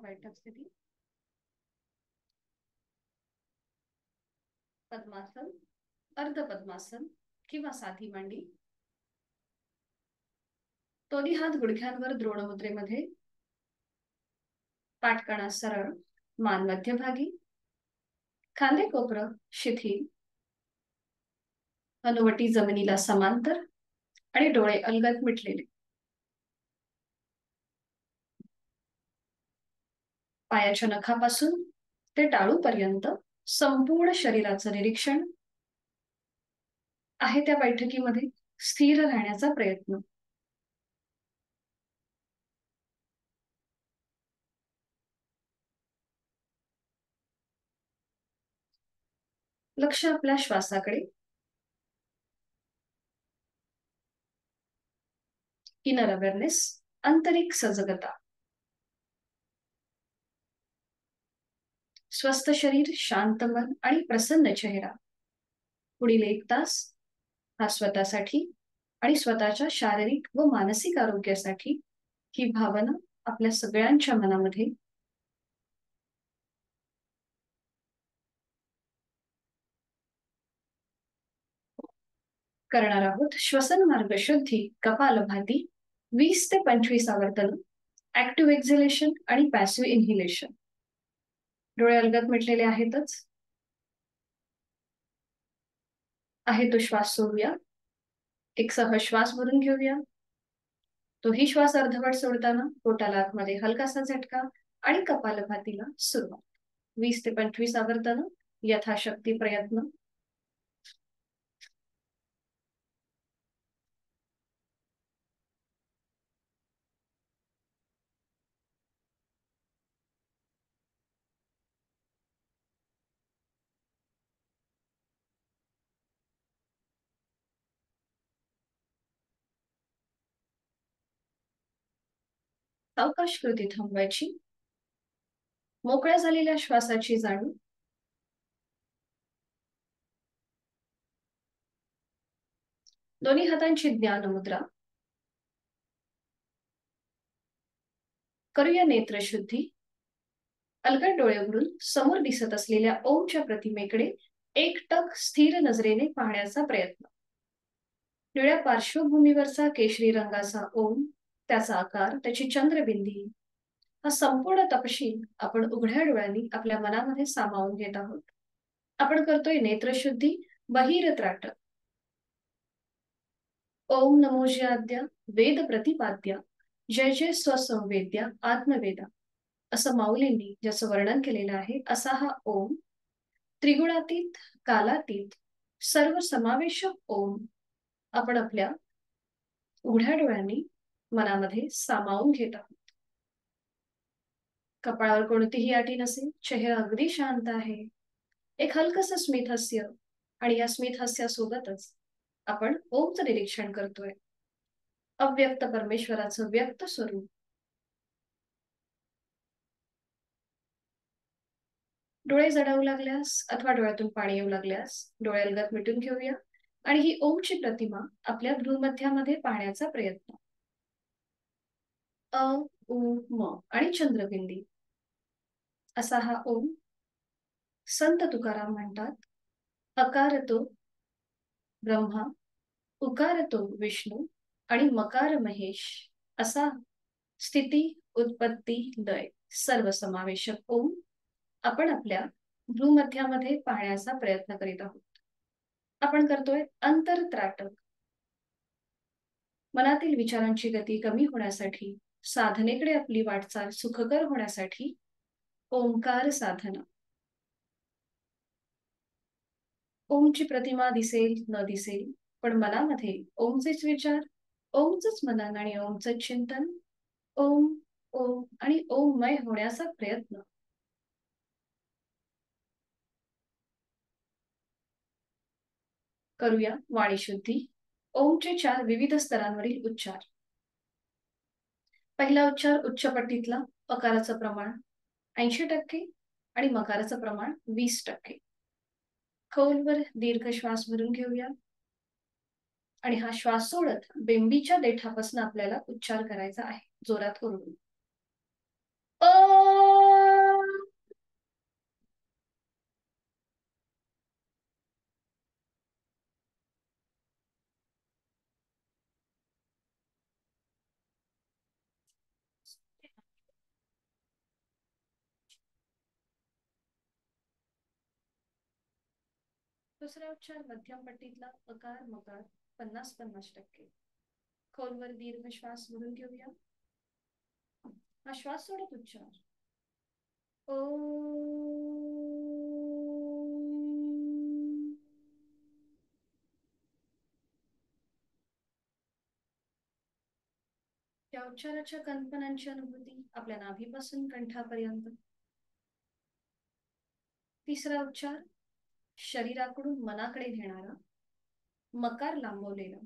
बैठक स्थिती, पद्मासन, अर्ध पद्मासन किंवा साधी मांडी. दोन्ही हात गुडघ्यांवर द्रोणमुद्रेमध्ये, पाठकणा सरळ, मान मध्यभागी, खांदे कोपरं शिथिल, हनुवटी जमिनीला समांतर आणि डोळे अलगद मिटलेले. पायाच्या नखापासून ते टाळूपर्यंत संपूर्ण शरीराचं निरीक्षण आहे. त्या बैठकीमध्ये स्थिर राहण्याचा प्रयत्न. लक्ष आपल्या श्वासाकडे. इनर अवेअरनेस, आंतरिक सजगता. स्वस्थ शरीर, शांत मन आणि प्रसन्न चेहरा. पुढील 1 तास हा स्वतःसाठी आणि स्वतःच्या शारीरिक व मानसिक आरोग्यासाठी ही भावना आपल्या सगळ्यांच्या मनामध्ये करणार आहोत. श्वसन मार्ग शुद्धी, कपालभाती 20 ते 25 आवर्तन, ऍक्टिव्ह एक्झिलेशन आणि पॅसिव्ह इन्हिलेशन. डोळे अलगद मिटलेले आहेतच. आहे तो श्वास सोडूया. एक सहज श्वास भरून घेऊया. तोही श्वास अर्धवट सोडताना पोटाला आतमध्ये हलकासा झटका आणि कपालभातीला सुरुवात. 20 ते 25 आवर्तन, यथाशक्ती प्रयत्न. सावकाश कृती थांबवायची. मोकळ्या झालेल्या श्वासाची जाणीव. दोन्ही हातांची ज्ञान मुद्रा. करूया नेत्रशुद्धी. अलगद डोळे उघडून समोर दिसत असलेल्या ओमच्या प्रतिमेकडे एकटक स्थिर नजरेने पाहण्याचा प्रयत्न. निळ्या पार्श्वभूमीवरचा केशरी रंगाचा ओम, त्याचा आकार, त्याची चंद्रबिंदी, हा संपूर्ण तपशील आपण उघड्या डोळ्यांनी आपल्या मनामध्ये सामावून घेत आहोत. आपण करतोय नेत्रशुद्धी, बहिर त्राटक. ओम नमोजी आद्या, वेद प्रतिपाद्या, जय जय स्वसंवेद्या आत्मवेदा, असं माऊलींनी ज्याचं वर्णन केलेलं आहे, असा हा ओम त्रिगुणातीत, कालातीत, सर्व समावेशक ओम आपण आपल्या उघड्या डोळ्यांनी मनामध्ये सामावून घेत आहोत. कपाळावर कोणतीही आटी नसेल, चेहरा अगदी शांत आहे. एक हलकस स्मित हास्य, आणि या स्मित हास्यासोबतच आपण ओमचं निरीक्षण करतोय. अव्यक्त परमेश्वराचं व्यक्त स्वरूप. डोळे जडावू लागल्यास अथवा डोळ्यातून पाणी येऊ लागल्यास डोळे अलगद मिटून घेऊया आणि ही ओमची प्रतिमा आपल्या भ्रूमध्यामध्ये पाहण्याचा प्रयत्न. अ, उ, म आणि चंद्रबिंदी असा हा ओम. संत तुकाराम म्हणतात, अकार तो ब्रह्मा, उकार तो विष्णू आणि मकार महेश, असा स्थिती, उत्पत्ती, लय सर्व समावेशक ओम आपण आपल्या भूमध्यामध्ये पाहण्याचा प्रयत्न करीत आहोत. आपण करतोय अंतरत्राटक. मनातील विचारांची गती कमी होण्यासाठी, साधनेकडे आपली वाटचाल सुखकर होण्यासाठी ओंकार साधना. ओमची प्रतिमा दिसेल न दिसेल, पण मनामध्ये ओमचेच विचार, ओमचंच मनन आणि ओमचं चिंतन, ओम ओम आणि ओममय होण्याचा प्रयत्न. करूया वाणीशुद्धी. ओमचे 4 विविध स्तरांवरील उच्चार. पहिला उच्चार उच्च पट्टीतला, अकाराचं प्रमाण 80% आणि मकाराचं प्रमाण 20%. खोलवर दीर्घ श्वास भरून घेऊया आणि हा श्वास सोडत बेंबीच्या देठापासून आपल्याला उच्चार करायचा आहे, जोरात करून. ओ दुसरा उच्चार मध्यम पट्टीतला अकार मकार 50-50%. खोलवर दीर्घ श्वास भरून घेऊया. हा श्वास सोडत उच्चार ओ. त्या उच्चाराच्या कल्पनांची अनुभूती आपल्या नाभीपासून कंठापर्यंत. तिसरा उच्चार शरीराकडून मनाकडे घेणारा मकार लांबवलेला.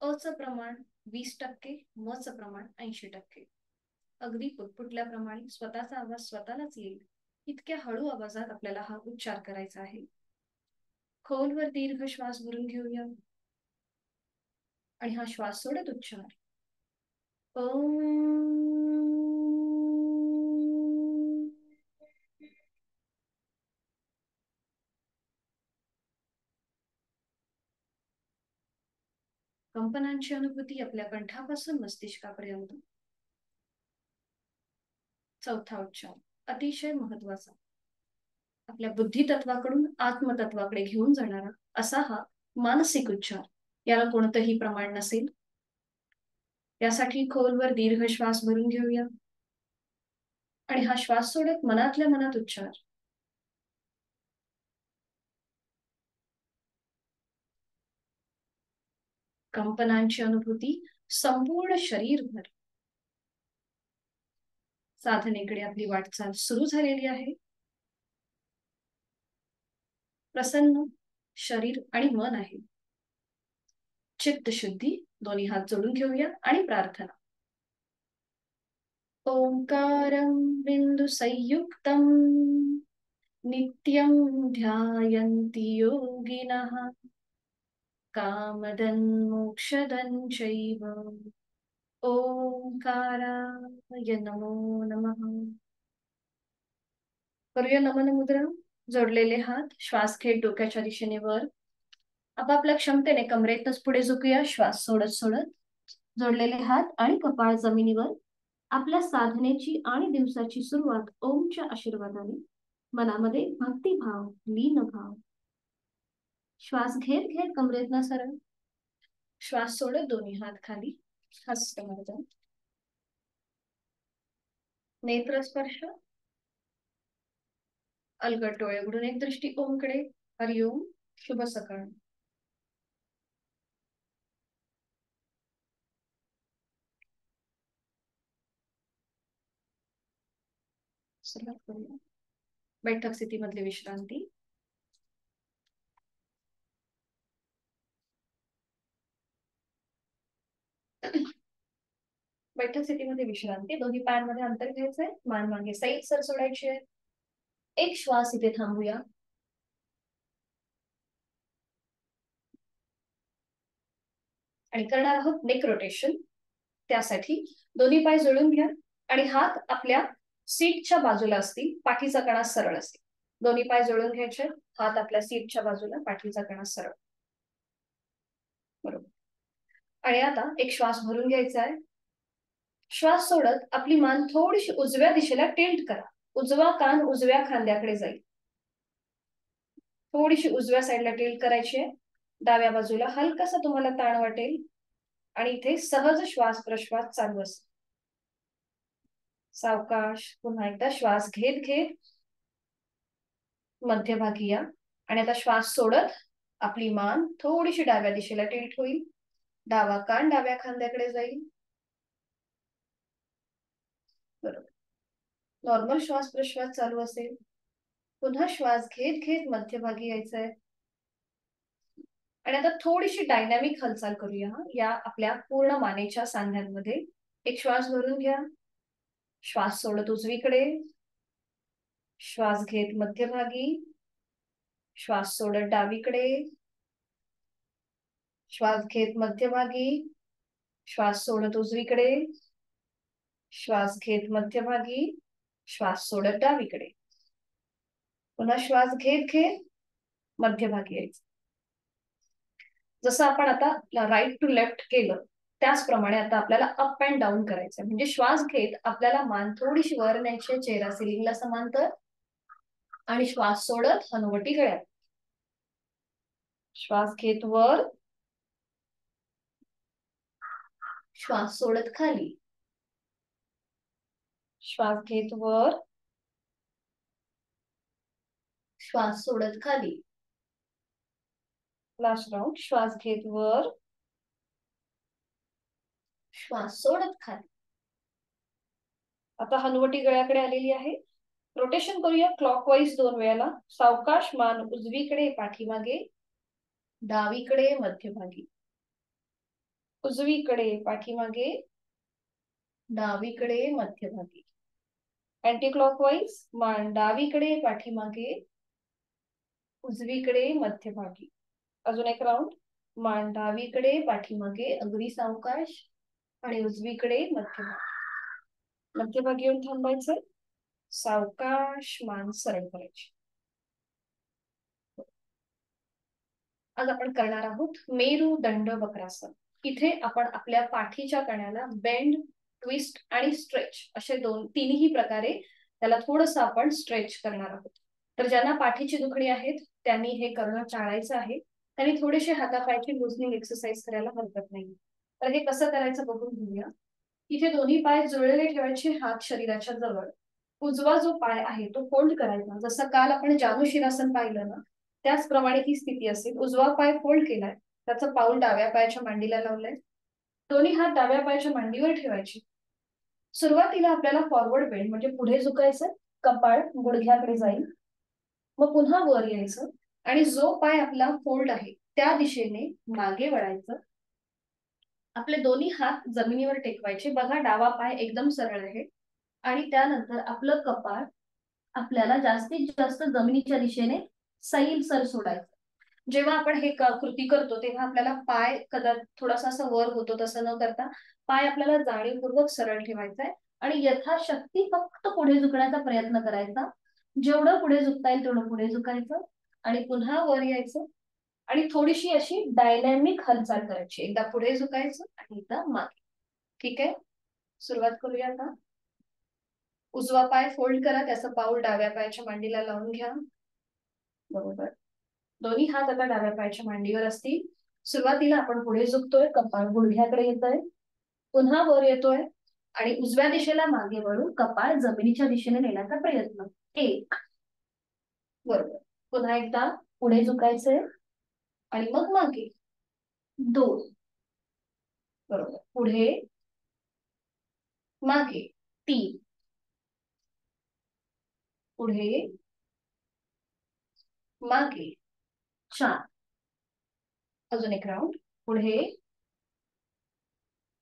अचं प्रमाण 20%, मचं प्रमाण 80%. अगदी पुटपुटल्याप्रमाणे स्वतःचा आवाज स्वतःलाच येईल इतक्या हळू आवाजात आपल्याला हा उच्चार करायचा आहे. खोलवर दीर्घ श्वास भरून घेऊया आणि हा श्वास सोडत उच्चार ओम. कंपनांची अनुभूती आपल्या कंठापासून मस्तिष्कापर्यंत. चौथा उच्चार अतिशय महत्वाचा, आपल्या बुद्धितत्वाकडून आत्मतत्वाकडे घेऊन जाणारा असा हा मानसिक उच्चार. याला कोणतंही प्रमाण नसेल. यासाठी खोलवर दीर्घ श्वास भरून घेऊया आणि हा श्वास सोडत मनातल्या मनात उच्चार कंपनांची अनुभूती संपूर्ण शरीरभर. साधनेकडे आपली वाटचाल सुरू झालेली आहे. प्रसन्न शरीर आणि मन आहे. चित्त शुद्धी. दोन्ही हात जोडून घेऊया आणि प्रार्थना. ओंकारं बिंदु संयुक्तं नित्यं ध्यायन्ति योगिनः कामदं मोक्षदं चैव. ओंकाराय नमो नमः. करूया नमन मुद्रा. जोडलेले हात, श्वास घेत डोक्याच्या दिशेने वर. आपापल्या क्षमतेने कमरेतच पुढे झुकूया श्वास सोडत सोडत. जोडलेले हात आणि कपाळ जमिनीवर. आपल्या साधनेची आणि दिवसाची सुरुवात ओमच्या आशीर्वादाने. मनामध्ये भक्तिभाव, लीन भाव. श्वास घेत घेत कमरेतना सरळ. श्वास सोडत दोन्ही हात खाली. हस्तमर्दन. नेत्र स्पर्श. अलगद डोळे उघडून एक दृष्टी ओमकडे. हरिओम. शुभ सकाळ. सुरुवात करूया. बैठक स्थितीमधली विश्रांती. बैठक स्थितीमध्ये विश्रांती. दोन्ही पायांमध्ये अंतर घ्यायचंय. मान मागे सैल सर सोडायची आहे. एक श्वास इथे थांबूया. आणि करणार आहोत नेक रोटेशन. त्यासाठी दोन्ही पाय जोडून घ्या आणि हात आपल्या सीटच्या बाजूला असतील. पाठीचा कणा सरळ असेल. दोन्ही पाय जोडून घ्यायचे. हात आपल्या सीटच्या बाजूला, पाठीचा कणा सरळ. बरोबर. आणि आता एक श्वास भरून घ्यायचा आहे. श्वास सोडत आपली मान थोडीशी उजव्या दिशेला टिल्ट करा. उजवा कान उजव्या खांद्याकडे जाईल. थोडीशी उजव्या साईडला टिल्ट करायची आहे. डाव्या बाजूला हलकासा तुम्हाला ताण वाटेल आणि इथे सहज श्वास प्रश्वास चालू असेल. सावकाश पुन्हा एकदा श्वास घेत घेत मध्यभागी या. आणि आता श्वास सोडत आपली मान थोडीशी डाव्या दिशेला टिल्ट होईल. डावा कान डाव्या खांद्याकडे जाईल. बरोबर. नॉर्मल श्वास प्रश्वास चालू असेल. पुन्हा श्वास घेत घेत मध्यभागी यायचंय. आणि आता थोडीशी डायनॅमिक हालचाल करूया या आपल्या पूर्ण मानेच्या सांध्यांमध्ये. एक श्वास भरून घ्या. श्वास सोडत उजवीकडे. श्वास घेत मध्यभागी. श्वास सोडत डावीकडे. श्वास घेत मध्यभागी. श्वास सोडत उजवीकडे. श्वास घेत मध्यभागी. श्वास सोडत डावीकडे. पुन्हा श्वास घेत घेत मध्यभागी यायचं. जसं आपण आता राईट टू लेफ्ट केलं त्याचप्रमाणे आता आपल्याला अप अँड डाऊन करायचंय. म्हणजे श्वास घेत आपल्याला मान थोडीशी वर न्यायची. चेहरा सिलिंगला समांतर. आणि श्वास सोडत हनुवटी गळ्यात. श्वास घेत वर, श्वास सोडत खाली. श्वास घेत वर, श्वास सोडत खाली. Last round. श्वास घेत वर, श्वास सोडत खाली. आता हनुवटी गळ्याकडे आलेली आहे. रोटेशन करूया क्लॉकवाईज 2 वेळेला. सावकाश मान उजवीकडे पाठीमागे, डावीकडे मध्यभागी. उजवीकडे पाठीमागे, डावीकडे मध्यभागी. अँटी क्लॉकवाईज मान डावीकडे पाठीमागे, उजवीकडे मध्यभागी. अजून एक राउंड. मान डावीकडे पाठीमागे अगदी सावकाश आणि उजवीकडे मध्यभागी. मध्यभागी येऊन थांबायचं. सावकाश मान सरळ करायची. आज आपण करणार आहोत मेरुदंड वक्रासन. इथे आपण आपल्या पाठीच्या कण्याला बेंड, ट्विस्ट आणि स्ट्रेच असे तिन्ही प्रकारे त्याला थोडंसं आपण स्ट्रेच करणार आहोत. तर ज्यांना पाठीची दुखणी आहेत त्यांनी हे करणं टाळायचं आहे. त्यांनी थोडेसे हातापायची लुजनिंग एक्सरसाइज करायला हरकत नाही. तर हे कसं करायचं बघून घेऊया. इथे दोन्ही पाय जुळलेले ठेवायचे, हात शरीराच्या जवळ. उजवा जो पाय आहे तो फोल्ड करायचा. जसं काल आपण जानु शिरासन पाहिलं ना, त्याचप्रमाणे ही स्थिती असेल. उजवा पाय फोल्ड केलाय, त्याचं पाऊल डाव्या पायाच्या मांडीला लावलंय. दोन्ही हात डाव्या पायाच्या मांडीवर ठेवायचे. सुरुवातीला आपल्याला फॉरवर्ड बेंड म्हणजे पुढे झुकायचं, कपाळ गुडघ्याकडे जाईल. मग पुन्हा वर यायचं आणि जो पाय आपला फोल्ड आहे त्या दिशेने मागे वळायचं. आपले दोन्ही हात जमिनीवर टेकवायचे. बघा डावा पाय एकदम सरळ आहे आणि त्यानंतर आपलं कपाळ आपल्याला जास्तीत जास्त जमिनीच्या दिशेने सैल सर सोडायचं. जेव्हा आपण हे कृती करतो तेव्हा आपल्याला पाय कदाचित थोडासा असं वर होतो, तसं न करता पाय आपल्याला जाणीवपूर्वक सरळ ठेवायचा आहे आणि यथाशक्ती फक्त पुढे झुकण्याचा प्रयत्न करायचा. जेवढं पुढे झुकता येईल तेवढं पुढे झुकायचं आणि पुन्हा वर यायचं आणि थोडीशी अशी डायनॅमिक हालचाल करायची. एकदा पुढे झुकायचं आणि एकदा मागे. ठीक आहे, सुरुवात करूया आता. उजवा पाय फोल्ड करा, त्याचं पाऊल डाव्या पायाच्या मांडीला लावून घ्या. बरोबर. दोन्ही हात आता डाव्या पायाच्या मांडीवर असतील. सुरुवातीला आपण पुढे झुकतोय, कपाळ गुडघ्याकडे येतोय, पुन्हा वर येतोय आणि उजव्या दिशेला मागे वळून कपाळ जमिनीच्या दिशेने नेण्याचा प्रयत्न. 1. बरोबर. पुन्हा एकदा पुढे झुकायचंय आणि मग मागे. 2. बरोबर. पुढे मागे. 3. पुढे मागे. 4. अजून एक राउंड. पुढे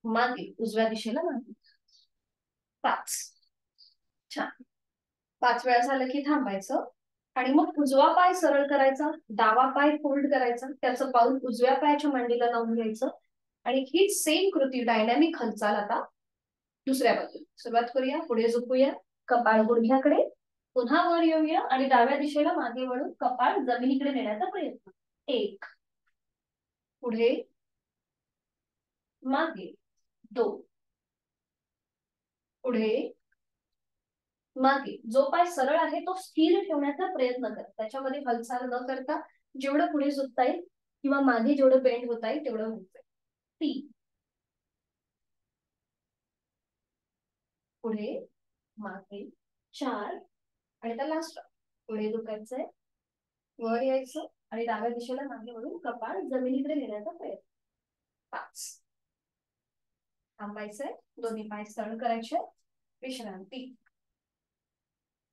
मागे, उजव्या दिशेला मागे. 5. छान. 5 वेळा झालं की थांबायचं आणि मग उजवा पाय सरळ करायचा, डावा पाय फोल्ड करायचा, त्याचं पाऊल उजव्या पायाच्या मांडीला लावून घ्यायचं आणि ही सेम कृती डायनॅमिक हालचाल आता दुसऱ्या बाजूला. सुरुवात करूया. पुढे झुकूया, कपाळ गुडघ्याकडे, पुन्हा वर येऊया आणि डाव्या दिशेला मागे वळून कपाळ जमिनीकडे नेण्याचा प्रयत्न. 1. पुढे मागे. 2. पुढे मागे. जो पाय सरळ आहे तो स्थिर ठेवण्याचा प्रयत्न करा, त्याच्यामध्ये हालचाल न करता जेवढं पुढे झुकता येईल किंवा मागे जेवढं बेंड होता येईल तेवढं व्हायचंय. 3. पुढे मागे. 4. आणि त्या लास्ट पुढे झुकायचंय, वर यायचं आणि डाव्या दिशेला मागे वळून कपाळ जमिनीकडे नेण्याचा प्रयत्न. 5. थांबायचंय, दोन्ही पाय सरळ करायचे, विश्रांती.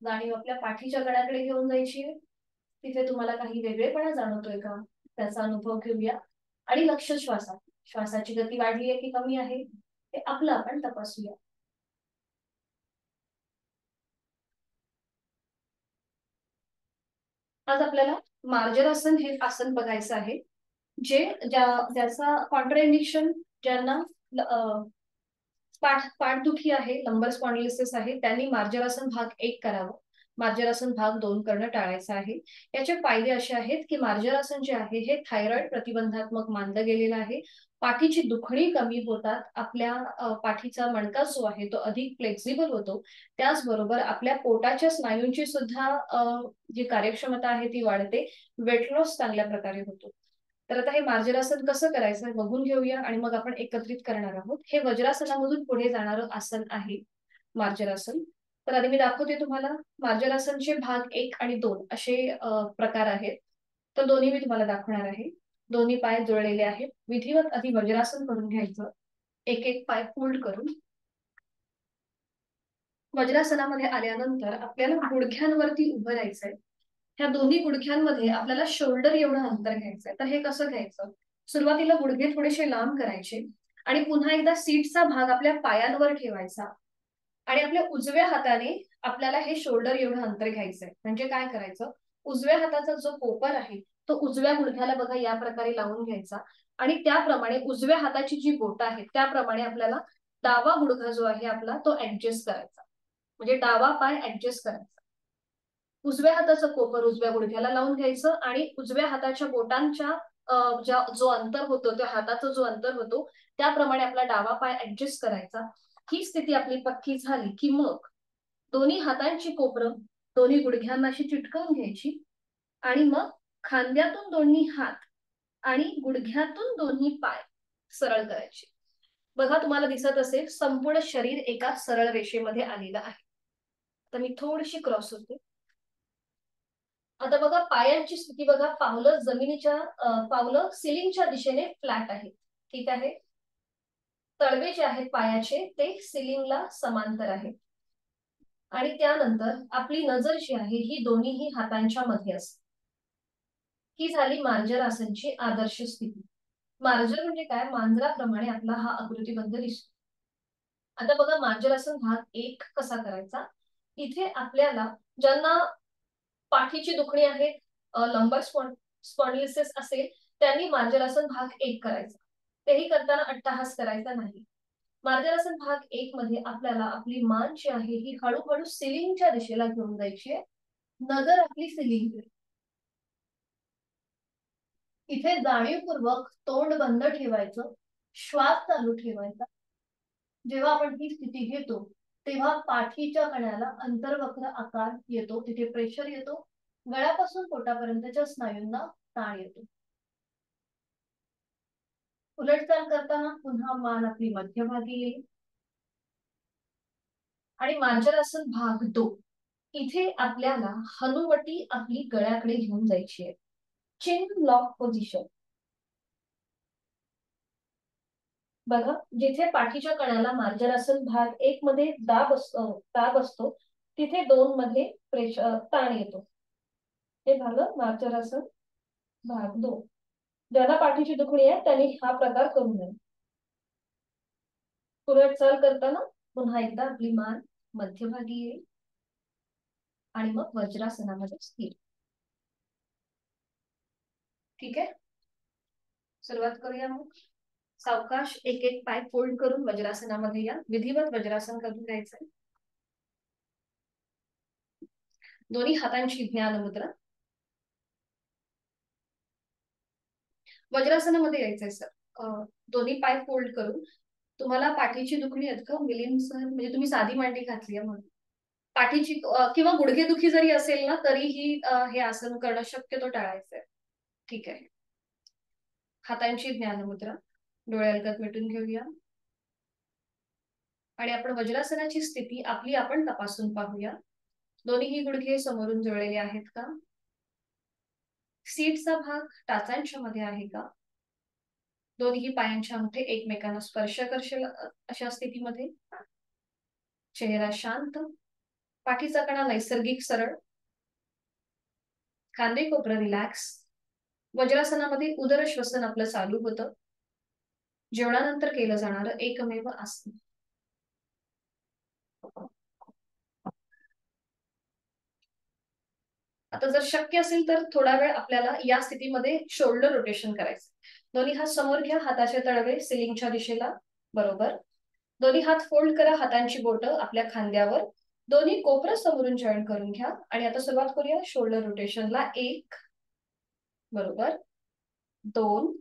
जाणीव आपल्या पाठीच्या कण्याकडे घेऊन जायची. तिथे तुम्हाला काही वेगळेपणा जाणवतोय का त्याचा अनुभव घेऊया आणि लक्ष श्वासात. श्वासाची गती वाढली आहे की कमी आहे ते आपलं आपण तपासूया. आज आपल्याला मार्जरासन हे आसन बघायचं आहे, ज्याचा कॉन्ट्राइंडिक्शन ज्यांना पाठदुखी आहे, लंबर स्पॉन्डिलोसिस आहे, त्यांनी मार्जरासन भाग 1 करावं. मार्जरासन भाग 2 करणं टाळायचं आहे. याचे फायदे असे आहेत की मार्जरासन जे आहे हे थायरॉइड प्रतिबंधात्मक मानलं गेलेलं आहे. पाठीची दुखणी कमी होतात. आपल्या पाठीचा मणका जो आहे तो अधिक फ्लेक्झिबल होतो. त्याचबरोबर आपल्या पोटाच्या स्नायूंची सुद्धा जी कार्यक्षमता आहे ती वाढते. वेट लॉस चांगल्या प्रकारे होतो. तर आता हे मार्जरासन कसं करायचं हे बघून घेऊया आणि मग आपण एकत्रित करणार आहोत. हे वज्रासनामधून पुढे जाणारं आसन आहे मार्जरासन. तर आधी मी दाखवते तुम्हाला. मार्जरासनचे भाग 1 आणि 2 असे प्रकार आहेत. तर दोन्ही मी तुम्हाला दाखवणार आहे. दोन्ही पाय जुळलेले आहेत. विधिवत आधी वज्रासन करून घ्यायचं. एक एक पाय फोल्ड करून. वज्रासनामध्ये आल्यानंतर आपल्याला गुडघ्यांवरती उभं राहायचंय. ह्या दोन्ही गुडघ्यांमध्ये आपल्याला शोल्डर एवढं अंतर घ्यायचंय. तर हे कसं घ्यायचं? सुरुवातीला गुडघे थोडेसे लांब करायचे आणि पुन्हा एकदा सीटचा भाग आपल्या पायांवर ठेवायचा आणि आपल्या उजव्या हाताने आपल्याला हे शोल्डर एवढं अंतर घ्यायचंय. म्हणजे काय करायचं? उजव्या हाताचा जो कोपर आहे तो उजव्या गुडघ्याला बघा या प्रकारे लावून घ्यायचा आणि त्याप्रमाणे उजव्या हाताची जी बोटं आहेत त्याप्रमाणे आपल्याला डावा गुडघा जो आहे आपला तो ऍडजस्ट करायचा. म्हणजे डावा पाय ऍडजस्ट करायचा. उजव्या हाताचं कोपर उजव्या गुडघ्याला लावून घ्यायचं आणि उजव्या हाताच्या बोटांच्या जो अंतर होतो त्या हाताचा जो अंतर होतो त्याप्रमाणे आपला डावा पाय ऍडजस्ट करायचा. ही स्थिती आपली पक्की झाली की मग दोन्ही हातांची कोपरं दोन्ही गुडघ्यांना अशी चिटकवून घ्यायची आणि मग खांद्यातून दोन्ही हात आणि गुडघ्यातून दोन्ही पाय सरळ करायचे. बघा तुम्हाला दिसत असेल संपूर्ण शरीर एका सरळ रेषेमध्ये आलेलं आहे. तर मी थोडीशी क्रॉस होते. आता बघा पायांची स्थिती बघा. पावलं सिलिंगच्या दिशेने फ्लॅट आहे. ठीक आहे. तळवे जे आहेत पायाचे ते सिलिंगला समांतर आहे आणि त्यानंतर आपली नजर जी आहे ही दोन्हीही हातांच्या मध्ये असते. ही झाली मांजरासनची आदर्श स्थिती. मांजर म्हणजे काय? मांजराप्रमाणे आपला हा आकृतिबंध दिसतो. आता बघा मांजरासन भाग 1 कसा करायचा. इथे आपल्याला ज्यांना पाठीची दुखणी आहे, लंबर स्पॉन्डिलिसिस असेल त्यांनी मांजरासन भाग 1 करायचा. तेही करताना अट्टहास करायचा नाही. मार्जरासन भाग 1 मध्ये आपल्याला आपली मान जी आहे ही हळूहळू सिलिंगच्या दिशेला घेऊन जायची आहे. नजर आपली सिलिंग. इथे जाणीवपूर्वक तोंड बंद ठेवायचं. श्वास चालू ठेवायचा. जेव्हा आपण ही स्थिती घेतो तेव्हा पाठीच्या कण्याला अंतर्वक्र आकार येतो. तिथे प्रेशर येतो. गळ्यापासून पोटापर्यंतच्या स्नायूंना ताण येतो. उलटचाल करताना पुन्हा मान आपली मध्यभागी येईल आणि मांजरासन भाग 2 इथे आपल्याला हनुवटी आपली गळ्याकडे घेऊन जायची आहे. चिन लॉक पोझिशन. बघा जिथे पाठीच्या कण्याला मांजरासन भाग 1 मध्ये दाब असतो तिथे 2 मध्ये प्रेशर ताण येतो. हे झालं मांजरासन भाग 2. ज्याला पाठीची दुखणी आहे त्यांनी हा प्रकार करू नये. उलटचाल करताना पुन्हा एकदा आपली मान मध्यभागी येईल आणि मग वज्रासनामध्ये स्थिर. ठीक आहे. सुरुवात करूया मग. सावकाश एक एक पाय फोल्ड करून वज्रासनामध्ये या. विधिवत वज्रासन करून घ्यायचंय. दोन्ही हातांची ज्ञान मुद्रा. वज्रासनामध्ये यायचंय सर. दोन्ही पाय फोल्ड करून. तुम्हाला पाठीची दुखणी आहेत का सर? म्हणजे तुम्ही साधी मांडी घातली आहे म्हणून पाठीची किंवा गुडघेदुखी जरी असेल ना तरीही हे आसन करणं शक्यतो टाळायचंय. ठीक आहे. हातांची ज्ञानमुद्रा. डोळे अलगद मिटून घेऊया आणि आपण वज्रासनाची स्थिती आपली आपण तपासून पाहूया. दोन्ही गुडघे समोरून जुळलेले आहेत का? सीटचा भाग टाचांच्या मध्ये आहे का? दोन्ही पायांच्या अंगठे एकमेकांना स्पर्श करशील अशा स्थितीमध्ये. चेहरा शांत. पाठीचा कणा नैसर्गिक सरळ. खांदे कोपरा रिलॅक्स. वज्रासनामध्ये उदर श्वसन आपलं चालू होतं. जेवणानंतर केलं जाणारं एकमेव आसन. आता जर शक्य असेल तर थोडा वेळ आपल्याला या स्थितीमध्ये शोल्डर रोटेशन करायचं. दोन्ही हात समोर घ्या. हाताचे तळवे सिलिंगच्या दिशेला. बरोबर. दोन्ही हात फोल्ड करा. हातांची बोटं आपल्या खांद्यावर. दोन्ही कोपरं समोरून जॉईन करून घ्या आणि आता सुरुवात करूया शोल्डर रोटेशनला. 1 बरोबर, 2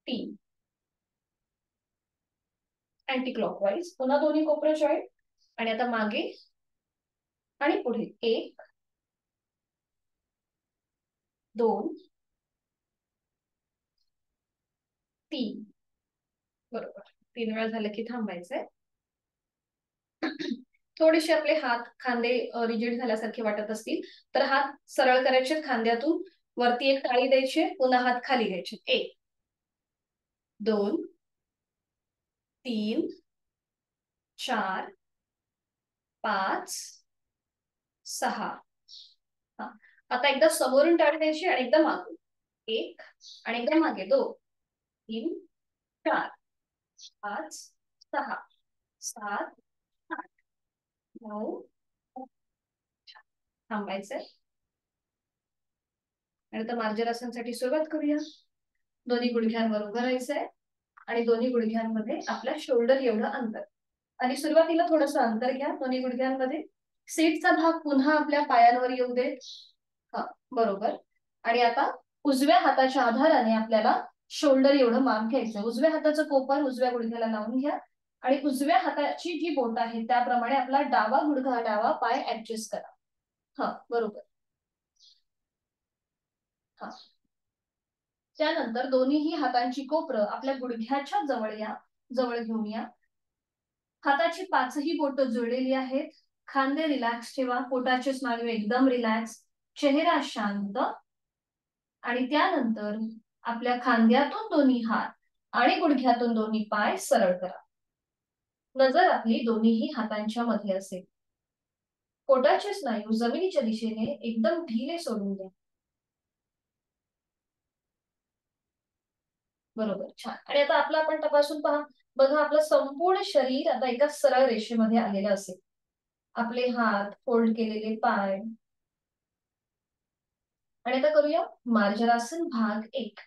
3 अँटी क्लॉकवाईज. पुन्हा दोन्ही कोपरं जॉईन आणि आता मागे आणि पुढे. 1 2 3 बरोबर. 3 वेळा झालं की थांबायचंय. थोडेसे आपले हात खांदे रिजिड झाल्यासारखे वाटत असतील तर हात सरळ करायचे, खांद्यातून वरती एक टाळी द्यायची, पुन्हा हात खाली घ्यायचे. 1 2 3 4 5 6. आता एकदा समोरून टाळी द्यायची आणि एकदा मागून. 1 आणि एकदा मागे. 2 3 4 5 6 7 8 9. थांबायचंय आणि आता मार्जरासनसाठी सुरुवात करूया. दोन्ही गुडघ्यांवर उभं राहायचंय आणि दोन्ही गुडघ्यांमध्ये आपल्या शोल्डर एवढं अंतर. आणि सुरुवातीला थोडस अंतर घ्या दोन्ही गुडघ्यांमध्ये. सीटचा भाग पुन्हा आपल्या पायांवर येऊ देत. हा बरोबर. आणि आता उजव्या हाताच्या आधाराने आपल्याला शोल्डर एवढं माप घ्यायचं. उजव्या हाताचं कोपर उजव्या गुडघ्याला लावून घ्या आणि उजव्या हाताची जी बोट आहे त्याप्रमाणे आपला डावा गुडघा डावा पाय ऍडजस्ट करा. हा बरोबर. हा त्यानंतर दोन्हीही हातांची कोपरं आपल्या गुडघ्याच्या जवळ घेऊन या. हाताची पाचही बोट जुळलेली आहेत. खांदे रिलॅक्स ठेवा. पोटाचे स्नायू एकदम रिलॅक्स. चेहरा शांत. आणि त्यानंतर आपल्या खांद्यातून दोन्ही हात आणि गुडघ्यातून दोन्ही पाय सरळ करा. नजर आपली दोन्हीही हातांच्या मध्ये असेल. पोटाचे स्नायू जमिनीच्या दिशेने एकदम ढिले सोडून द्या. बरोबर, छान. आणि आता आपलं आपण तपासून पहा. बघा आपलं संपूर्ण शरीर आता एका सरळ रेषेमध्ये आलेलं असेल. आपले हात, फोल्ड केलेले पाय. आणि आता करूया मार्जरासन भाग 1.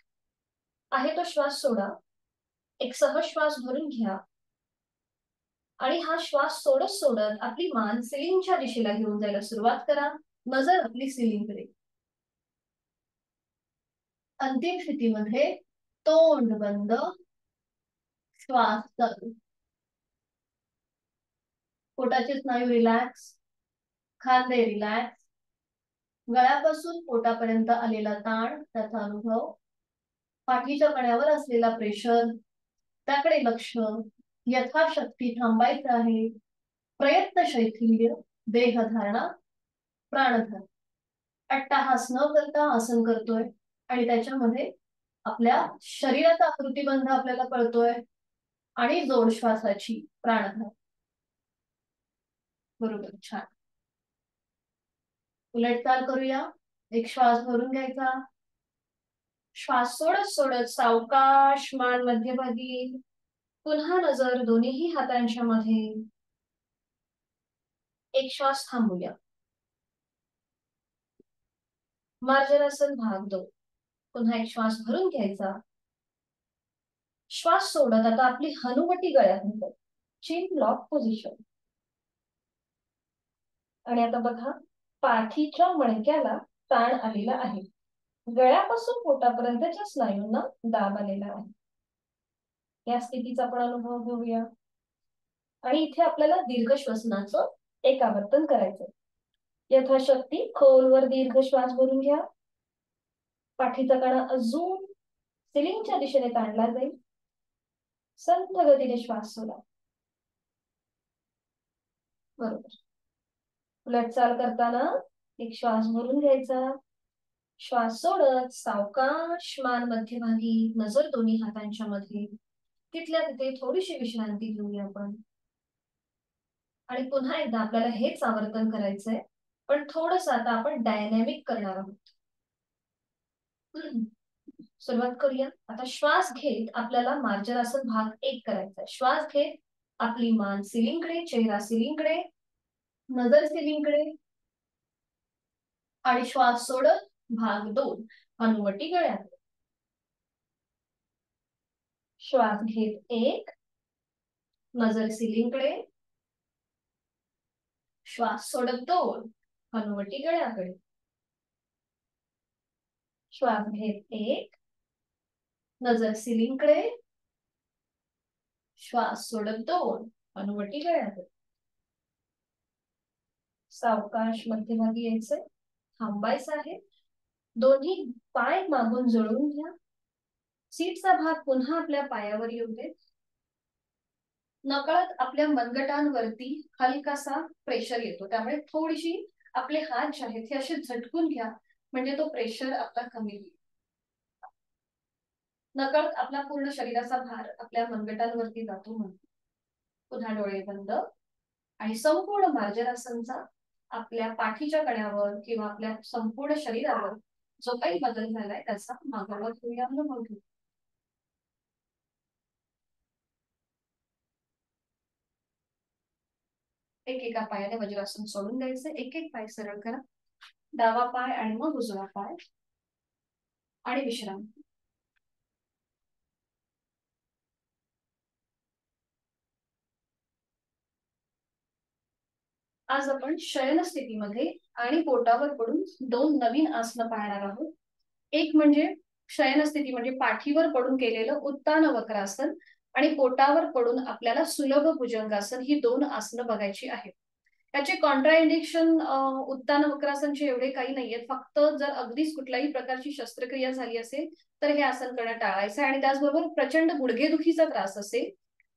आहे तो श्वास सोडा. एक सहज श्वास भरून घ्या आणि हा श्वास सोडत सोडत आपली मान सिलिंगच्या दिशेला घेऊन जायला सुरुवात करा. नजर आपली सिलिंगकडे. अंतिम स्थितीमध्ये तोंड बंद, श्वास चालू. पोटाचे स्नायू रिलॅक्स, खांदे रिलॅक्स. गळ्यापासून पोटापर्यंत आलेला ताण त्याचा अनुभव. पाठीच्या कण्यावर असलेला प्रेशर त्याकडे लक्ष. यथाशक्ती थांबायचं आहे. प्रयत्न शैथिल्य, देहधारणा, प्राणधारणा. अट्टाहास न करता आसन करतोय आणि त्याच्यामध्ये आपल्या शरीराचा आकृतीबंध आपल्याला कळतोय आणि जोड श्वासाची प्राणधारणा. बरोबर, छान. उलट चाल करूया. एक श्वास भरून घ्यायचा. श्वास सोडत सोडत सावकाश मान मध्यभागी. पुन्हा नजर दोन्हीही हातांच्या मध्ये. एक श्वास थांबूया. मार्जरासन भाग 2. पुन्हा एक श्वास भरून घ्यायचा. श्वास सोडत आता आपली हनुवटी गळ्यात नेतो. चीन लॉक पोझिशन. आणि आता बघा पाठीच्या मणक्याला ताण आलेला आहे. गळ्यापासून पोटापर्यंतच्या स्नायूंना दाब आलेला आहे. या स्थितीचा आपण अनुभव घेऊया. आणि इथे आपल्याला दीर्घ श्वसनाचं एक आवर्तन करायचं. यथाशक्ती खोलवर दीर्घ श्वास भरून घ्या. पाठीचा कणा अजून सिलिंगच्या दिशेने ताणला जाईल. संथ गतीने श्वास सोडा. बरोबर. उलट चाल करताना एक श्वास भरून घ्यायचा. श्वास सोडत सावकाश मान मध्यभागी. नजर दोन्ही हातांच्या मध्ये. तिथल्या तिथे थोडीशी विश्रांती घेऊया आपण. आणि पुन्हा एकदा आपल्याला हेच आवर्तन करायचंय पण थोडस आता आपण डायनॅमिक करणार आहोत. सुरुवात करूया. आता श्वास घेत आपल्याला मार्जरासन भाग 1 करायचा. श्वास घेत आपली मान सिलिंगकडे, चेहरा सिलिंगकडे, नजर सिलिंगकडे. आणि श्वास सोडत भाग 2 हनुवटी गळ्यात. श्वास घेत 1, नजर सिलिंगकडे, श्वास सोडत 2, हनुवटी गळ्याकडे. श्वास घेत 1, नजर सिलिंगकडे. श्वास सोडत 2, हनुवटी गळ्याकडे. सावकाश मध्यभागी यायचंय, थांबायचं आहे. दोन्ही पाय मागून जोडून घ्या. सीटचा भाग पुन्हा आपल्या पायावर येऊ दे. नकळत आपल्या मनगटांवरती हलकासा प्रेशर येतो, त्यामुळे थोडीशी आपले हात जे आहेत हे असे झटकून घ्या, म्हणजे तो प्रेशर आपला कमी होईल. नकळत आपला पूर्ण शरीराचा भार आपल्या मनगटांवरती जातो म्हणून. पुन्हा डोळे बंद आणि संपूर्ण मार्जनासनचा आपल्या पाठीच्या कण्यावर किंवा आपल्या संपूर्ण शरीरावर जो काही बदल झालाय त्याचा मागोवा घेऊया, अनुभव घेऊ. एका पायाने वज्रासन सोडून द्यायचं. एक एक पाय सरळ करा. डावा पाय आणि मग उजवा पाय आणि विश्राम. आज आपण शयन स्थितीमध्ये आणि पोटावर पडून 2 नवीन आसनं पाहणार आहोत. एक म्हणजे शयन स्थिती म्हणजे पाठीवर पडून केलेलं उत्तान वक्रासन आणि पोटावर पडून आपल्याला सुलभ भुजंगासन ही 2 आसनं बघायची आहेत. त्याचे कॉन्ट्राइंडिकेशन उत्तान वक्रासनचे एवढे काही नाहीयेत. फक्त जर अगदीच कुठल्याही प्रकारची शस्त्रक्रिया झाली असेल तर हे आसन करणं टाळायचं आहे, आणि त्याचबरोबर प्रचंड गुडघेदुखीचा त्रास असेल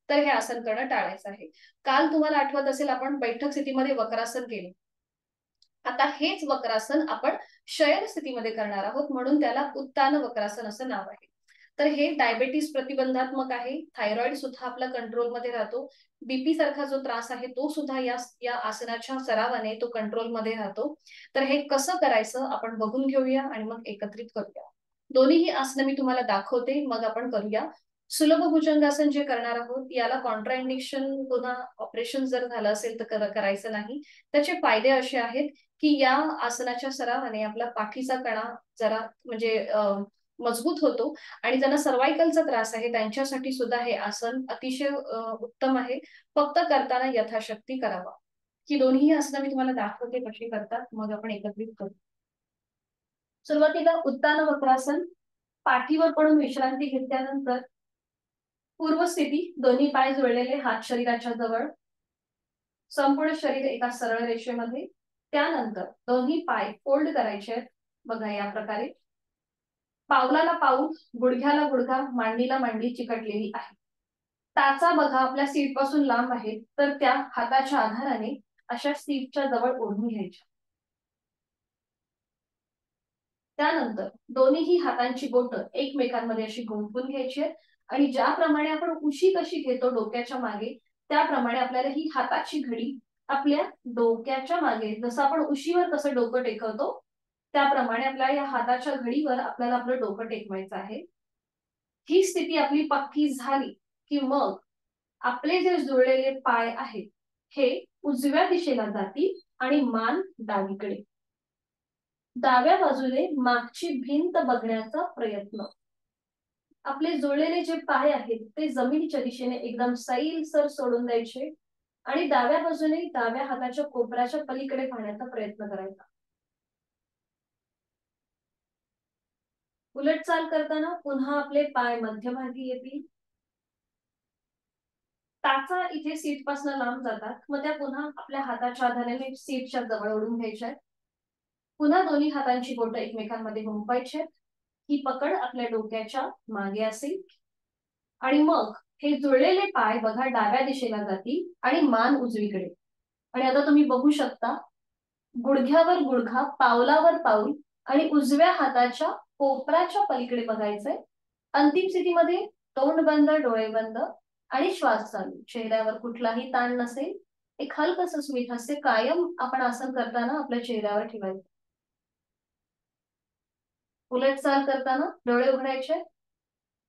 तर हे आसन करणं टाळायचं आहे. काल तुम्हाला आठवत असेल आपण बैठक स्थितीमध्ये वक्रासन केलं. आता हेच वक्रासन आपण शयन स्थितीमध्ये करणार आहोत, म्हणून त्याला उत्तान वक्रासन असं नाव आहे. तर हे डायबेटीस प्रतिबंधात्मक आहे. थायरॉइड सुद्धा आपला कंट्रोलमध्ये राहतो. बीपी सारखा जो त्रास आहे तो सुद्धा या आसनाच्या सरावाने तो कंट्रोलमध्ये राहतो. तर हे कसं करायचं आपण बघून घेऊया आणि मग एकत्रित करूया. दोन्हीही आसनं मी तुम्हाला दाखवते, मग आपण करूया. सुलभ भुजंगासन जे करणार आहोत याला कॉन्ट्राइंडिकेशन पुन्हा ऑपरेशन जर झालं असेल तर करायचं नाही. त्याचे फायदे असे आहेत की या आसनाच्या सरावाने आपला पाठीचा कणा जरा म्हणजे मजबूत होतो, आणि ज्यांना सर्वायकलचा त्रास आहे त्यांच्यासाठी सुद्धा हे आसन अतिशय उत्तम आहे. फक्त करताना यथाशक्ती करावा. ही दोन्ही आसनं मी तुम्हाला दाखवते कशी करतात, मग आपण एकत्रित करू. सुरुवातीला उत्तान वक्रासन. पाठीवर पडून विश्रांती घेतल्यानंतर पूर्व स्थिती, दोन्ही पाय जुळलेले, हात शरीराच्या जवळ, संपूर्ण शरीर एका सरळ रेषेमध्ये. त्यानंतर दोन्ही पाय फोल्ड करायचे आहेत, बघा या प्रकारे. पावलाला पाऊल, गुडघ्याला गुडघा, मांडीला मांडी चिकटलेली आहे. टाचा बघा आपल्या सीट पासून लांब आहे, तर त्या हाताच्या आधाराने अशा सीटच्या जवळ ओढून घ्यायच्या. त्यानंतर दोन्हीही हातांची बोटं एकमेकांमध्ये अशी गुंफून घ्यायची आहेत, आणि ज्याप्रमाणे आपण उशी कशी घेतो डोक्याच्या मागे, त्याप्रमाणे आपल्याला ही हाताची घडी आपल्या डोक्याच्या मागे, जसं आपण उशीवर कसं डोकं टेकवतो त्याप्रमाणे आपल्या या हाताच्या घडीवर आपल्याला आपलं डोकं टेकवायचं आहे. ही स्थिती आपली पक्की झाली की मग आपले जे जुळलेले पाय आहेत हे उजव्या दिशेला जातील आणि मान डावीकडे. डाव्या बाजूने मागची भिंत बघण्याचा प्रयत्न. आपले जुळलेले जे पाय आहेत ते जमिनीच्या दिशेने एकदम सैलसर सोडून द्यायचे, आणि डाव्या बाजूने डाव्या हाताच्या कोपऱ्याच्या पलीकडे पाहण्याचा प्रयत्न करायचा. उलट चाल करताना पुन्हा आपले पाय मध्यभागी येतील. टाचा इथे सीट पासून लांब जातात, मग त्या पुन्हा आपल्या हाताच्या आधाराने सीटच्या जवळ ओढून घ्यायच्या. पुन्हा दोन्ही हातांची बोटं एकमेकांमध्ये गुंफायची. ही पकड आपल्या डोक्याच्या मागे असेल, आणि मग हे जुळलेले पाय बघा डाव्या दिशेला जातील आणि मान उजवीकडे. आणि आता तुम्ही बघू शकता गुडघ्यावर गुडघा, पावलावर पाऊल, आणि उजव्या हाताच्या कोपराच्या पलीकडे बघायचंय. अंतिम स्थितीमध्ये तोंड बंद, डोळे बंद आणि श्वास चालू. चेहऱ्यावर कुठलाही ताण नसेल. एक हलकस स्मित हास्य कायम आपण आसन करताना आपल्या चेहऱ्यावर ठेवायचं. उलट चाल करताना डोळे उघडायचे.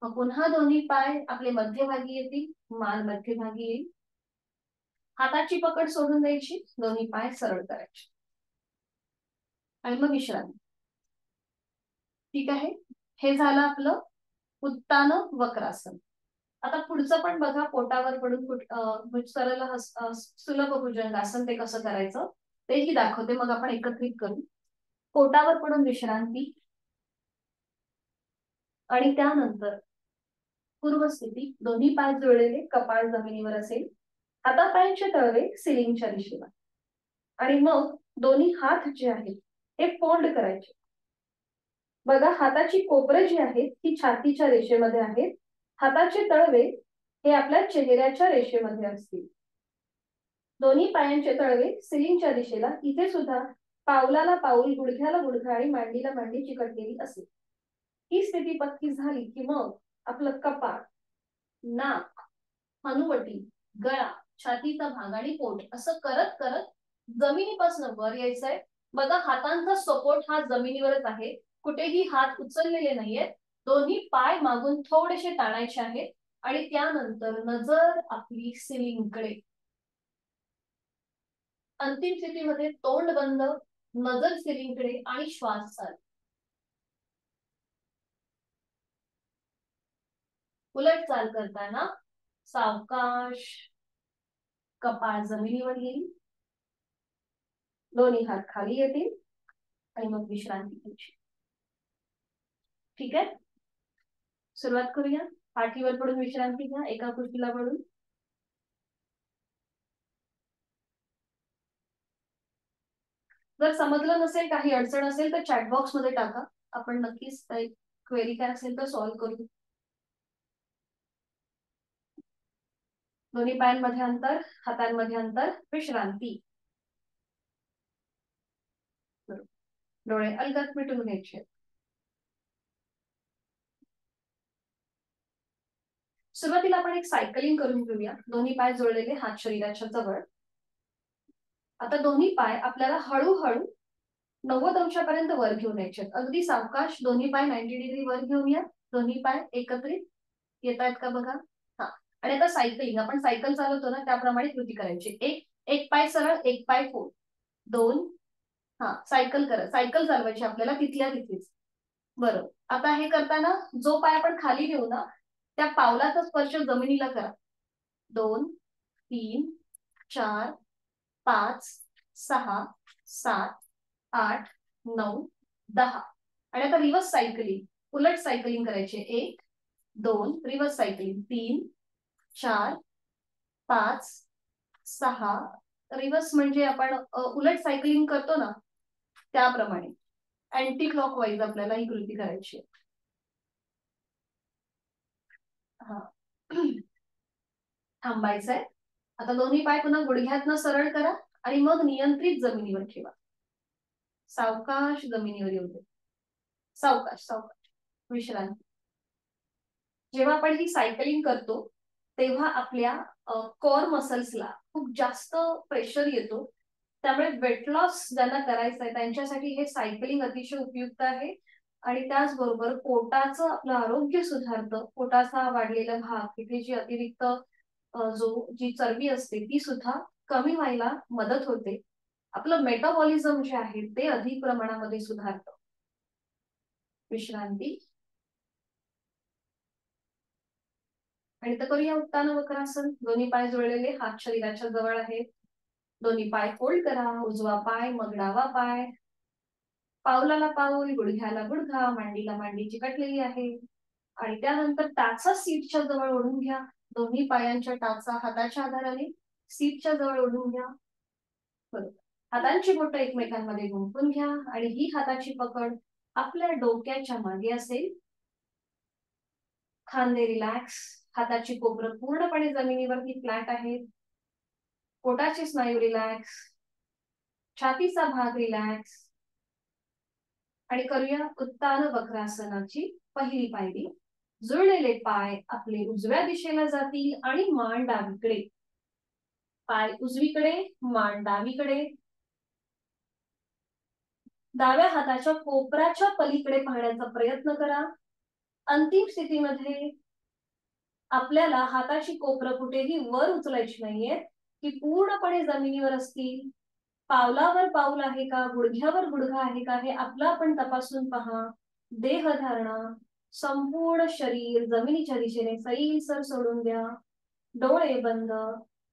मग पुन्हा दोन्ही पाय आपले मध्यभागी येतील, मान मध्यभागी येईल. हाताची पकड सोडून द्यायची, दोन्ही पाय सरळ करायचे आणि मग विश्रांती. ठीक आहे, हे झालं आपलं उत्तान वक्रासन. आता पुढचं पण बघा, पोटावर पडून सरळ सुलभ भुजंगासन ते कसं करायचं तेही दाखवते, मग आपण एकत्रित करू. पोटावर पडून विश्रांती आणि त्यानंतर पूर्वस्थिती, दोन्ही पाय जुळलेले, कपाळ जमिनीवर असेल, हातापायांचे तळवे सिलिंगच्या दिशेला, आणि मग दोन्ही हात जे आहेत ते फोल्ड करायचे. बघा, हाताची कोपरे जी आहेत ती छातीच्या रेषेमध्ये आहेत, हाताचे तळवे हे आपल्या चेहऱ्याच्या रेषेमध्ये असतील. दोन्ही पायांचे तळवे सिलिंगच्या दिशेला, इथे सुद्धा पावलाला पाऊल, गुडघ्याला गुडघा आणि मांडीला मांडी चिकटलेली असेल. ही स्थिती पक्की झाली की मग आपलं कपाळ, नाक, हनुवटी, गळा, छातीचा भाग आणि पोट असं करत करत जमिनीपासून वर यायचंय. बघा, हातांचा सपोर्ट हा जमिनीवरच आहे, कुठेही हात उचललेले नाहीयेत. दोन्ही पाय मागून थोडेसे ताणायचे आहेत आणि त्यानंतर नजर आपली सिलिंगकडे. अंतिम स्थितीमध्ये तोंड बंद, नजर सिलिंगकडे आणि श्वास चालू. उलट चाल करताना सावकाश कपाळ जमिनीवर येईल, दोन्ही हात खाली येतील आणि मग विश्रांती घ्यायची. ठीक आहे, सुरुवात करूया. पाठीवर पडून विश्रांती घ्या, एका कुशीला पडून. जर समजलं नसेल, काही अडचण असेल तर चॅट बॉक्स मध्ये टाका, आपण नक्कीच क्वेरी काय असेल तर सॉल्व्ह करू. दोन्ही पायांमध्ये अंतर, हातांमध्ये अंतर, विश्रांती. डोळे अलगद मिटून घ्यायचे. सुरुवातीला आपण एक सायकलिंग करून घेऊया. दोन्ही पाय जोडलेले, हात शरीराच्या जवळ. आता दोन्ही पाय आपल्याला हळूहळू 90 अंशापर्यंत वर घेऊन यायचे. अगदी सावकाश दोन्ही पाय 90 डिग्री वर घेऊया. दोन्ही पाय एकत्रित येत आहेत का बघा. हा, आणि आता सायकलिंग, आपण सायकल चालवतो ना त्याप्रमाणे कृती करायची. एक पाय सरळ, एक पाय फोड, दोन. हा, सायकल करा, सायकल चालवायची आपल्याला तिथल्या तिथेच. बरोबर. आता हे करताना जो पाय आपण खाली घेऊ ना त्या पावलाचा स्पर्श जमिनीला करा. 2, 3, 4, 5, 6, 7, 8, 9, 10. आणि आता रिव्हर्स सायकलिंग, उलट सायकलिंग करायची. 1, 2, रिव्हर्स सायकलिंग, 3, 4, 5, 6. रिव्हर्स म्हणजे आपण उलट सायकलिंग करतो ना त्याप्रमाणे अँटी क्लॉकवाईज आपल्याला ही कृती करायची. हा, थांबायचंय. आता दोन्ही पाय पुन्हा गुडघ्यातनं सरळ करा आणि मग नियंत्रित जमिनीवर ठेवा. सावकाश जमिनीवर येऊ दे, सावकाश सावकाश, विश्रांती. जेव्हा आपण ही सायकलिंग करतो तेव्हा आपल्या कोर मसल्सला खूप जास्त प्रेशर येतो, त्यामुळे वेट लॉस ज्यांना करायचं आहे त्यांच्यासाठी हे सायकलिंग अतिशय उपयुक्त आहे. आणि त्याचबरोबर पोटाचं आपलं आरोग्य सुधारतं. पोटाचा वाढलेला भाग, तिथे जी अतिरिक्त जी चरबी असते ती सुद्धा कमी व्हायला मदत होते. आपलं मेटाबॉलिझम जे आहे ते अधिक प्रमाणामध्ये सुधारतं. विश्रांती. आणि तर करूया उत्तान वक्रासन. दोन्ही पाय जुळलेले, हात शरीराच्या जवळ आहेत. दोन्ही पाय फोल्ड करा. उजवा पाय मग डावा पाय, पावलाला पाऊल, गुडघ्याला गुडघा, मांडीला मांडी चिकटलेली आहे. आणि त्यानंतर टाचा सीटच्या जवळ ओढून घ्या. दोन्ही पायांच्या टाचा हाताच्या आधाराने सीटच्या जवळ ओढून घ्या. बरोबर. हातांची बोटं एकमेकांमध्ये गुंफून घ्या आणि ही हाताची पकड आपल्या डोक्याच्या मागे असेल. खांदे रिलॅक्स, हाताची कोपरं पूर्णपणे जमिनीवरती फ्लॅट आहे. पोटाचे स्नायू रिलॅक्स, छातीचा भाग रिलॅक्स. आणि करूया उत्तान वक्रासनाची पहिली पायरी. जुळलेले पाय आपले उजव्या दिशेला जातील आणि मान डावीकडे. पाय उजवीकडे, मान डावीकडे. डाव्या हाताच्या कोपराच्या पलीकडे पाहण्याचा प्रयत्न करा. अंतिम स्थितीमध्ये आपल्याला हाताची कोपरं कुठेही वर उचलायची नाहीये, ती पूर्णपणे जमिनीवर असतील. पावलावर पाऊल आहे का, गुडघ्यावर गुडघा आहे का हे आपलं आपण तपासून पहा. देहधारणा संपूर्ण शरीर जमिनीच्या दिशेने सैलसर सोडून द्या. डोळे बंद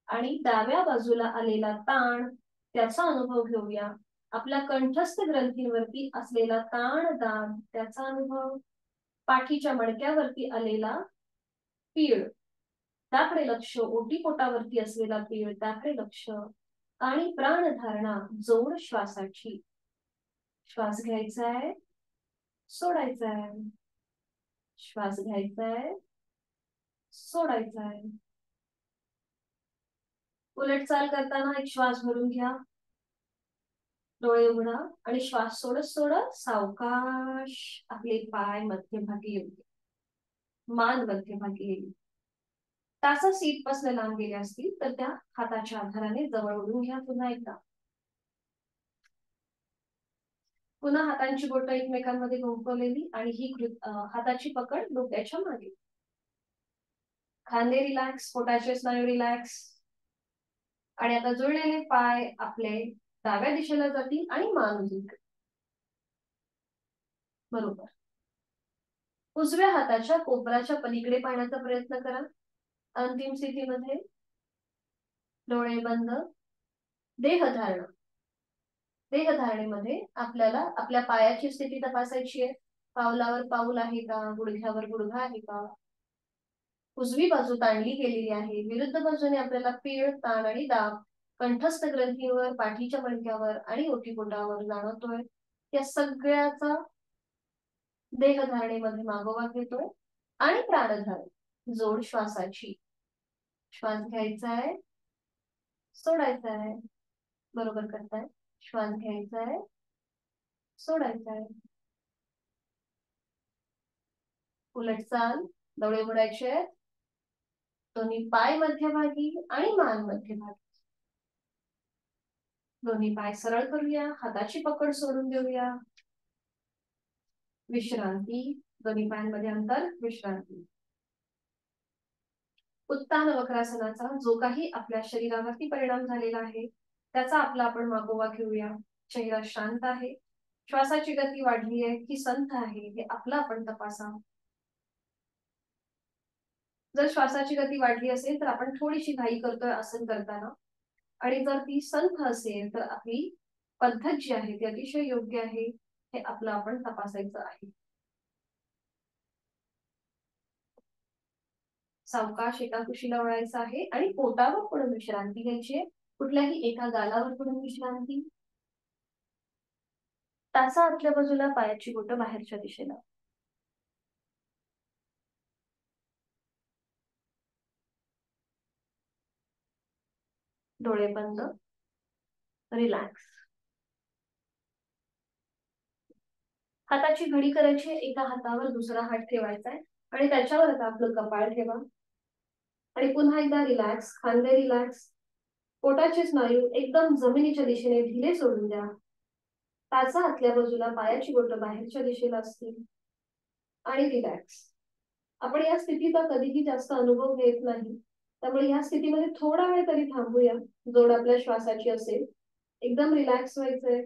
आणि डाव्या बाजूला आलेला ताण त्याचा अनुभव घेऊया. आपल्या कंठस्थ ग्रंथींवरती असलेला ताण दाब त्याचा अनुभव. पाठीच्या मणक्यावरती आलेला पीळ त्याकडे लक्ष. ओटीपोटावरती असलेला पीळ त्याकडे लक्ष. आणि प्राणधारणा जोड श्वासाची. श्वास घ्यायचा आहे, सोडायचा आहे. श्वास घ्यायचा आहे, सोडायचा आहे. उलट चाल करताना एक श्वास भरून घ्या. डोळे उघडा आणि श्वास सोडत सोडत सावकाश आपले पाय मध्यभागी येऊ. मान मध्यभागी येईल. तासा सीट पासून लांब गेले असतील तर त्या हाताच्या आधाराने जवळ ओढून घ्या. पुन्हा एकदा. पुन्हा हातांची बोटं एकमेकांमध्ये गुंफवलेली आणि ही हाताची पकड डोक्याच्या मागे. खांदे रिलॅक्स, पोटाचे स्नायू रिलॅक्स. आणि आता जुळलेले पाय आपले डाव्या दिशेला जातील आणि मान उजवीकडे. बरोबर. उजव्या हाताच्या कोपराच्या पलीकडे पाहण्याचा प्रयत्न करा. अंतिम स्थितीमध्ये डोळे बंद. देहधारणा. देहधारणेमध्ये आपल्याला आपल्या पायाची स्थिती तपासायची आहे. पावलावर पाऊल आहे का, गुडघ्यावर गुडघा आहे का. उजवी बाजू ताणली गेलेली आहे. विरुद्ध बाजूने आपल्याला पीळ, ताण आणि दाब कंठस्थ ग्रंथींवर, पाठीच्या मणक्यावर आणि ओटीपोटावर जाणवतोय. या सगळ्याचा देहधारणेमध्ये मागोवा घेतोय. आणि प्राणधारण जोड श्वासाची. श्वास घ्यायचा आहे, सोडायचा आहे. बरोबर करताय. श्वास घ्यायचा आहे, सोडायचा आहे. उलट चाल. डोळे उघडायचे आहेत. दोन्ही पाय मध्यभागी आणि मान मध्यभागी. दोन्ही पाय सरळ करूया. हाताची पकड सोडून देऊया. विश्रांती. दोन्ही पायांमध्ये अंतर. विश्रांती. उत्तान वक्रासनाचा जो काही आपल्या शरीरावरती परिणाम झालेला आहे त्याचा आपला आपण मागोवा घेऊया. चेहरा शांत आहे. श्वासाची गती वाढली आहे की संथ आहे हे आपलं आपण तपासा. जर श्वासाची गती वाढली असेल तर आपण थोडीशी घाई करतोय आसन करताना. आणि जर ती संथ असेल तर आपली पद्धत जी आहे ती अतिशय योग्य आहे हे आपलं आपण तपासायचं आहे. सावकाश एका कुशीला वळायचं आहे आणि पोटावर पडून विश्रांती घ्यायची आहे. कुठल्याही एका गालावर पडून विश्रांती. तासा आतल्या बाजूला पायाची बोटं बाहेरच्या दिशेला. डोळे बंद. रिलॅक्स. हाताची घडी करायची. एका हातावर दुसरा हात ठेवायचा आहे आणि त्याच्यावर आता आपलं कपाळ ठेवा. आणि पुन्हा एकदा रिलॅक्स. खांदे रिलॅक्स. पोटाचे स्नायू एकदम जमिनीच्या दिशेने ढिले सोडून द्या. ताचा आतल्या बाजूला पायाची बोटं बाहेरच्या दिशेला असतील. आणि रिलॅक्स. आपण या स्थितीचा कधीही जास्त अनुभव घेत नाही त्यामुळे या स्थितीमध्ये थोडा वेळ तरी थांबूया. जोड आपल्या श्वासाची असेल. एकदम रिलॅक्स व्हायचंय.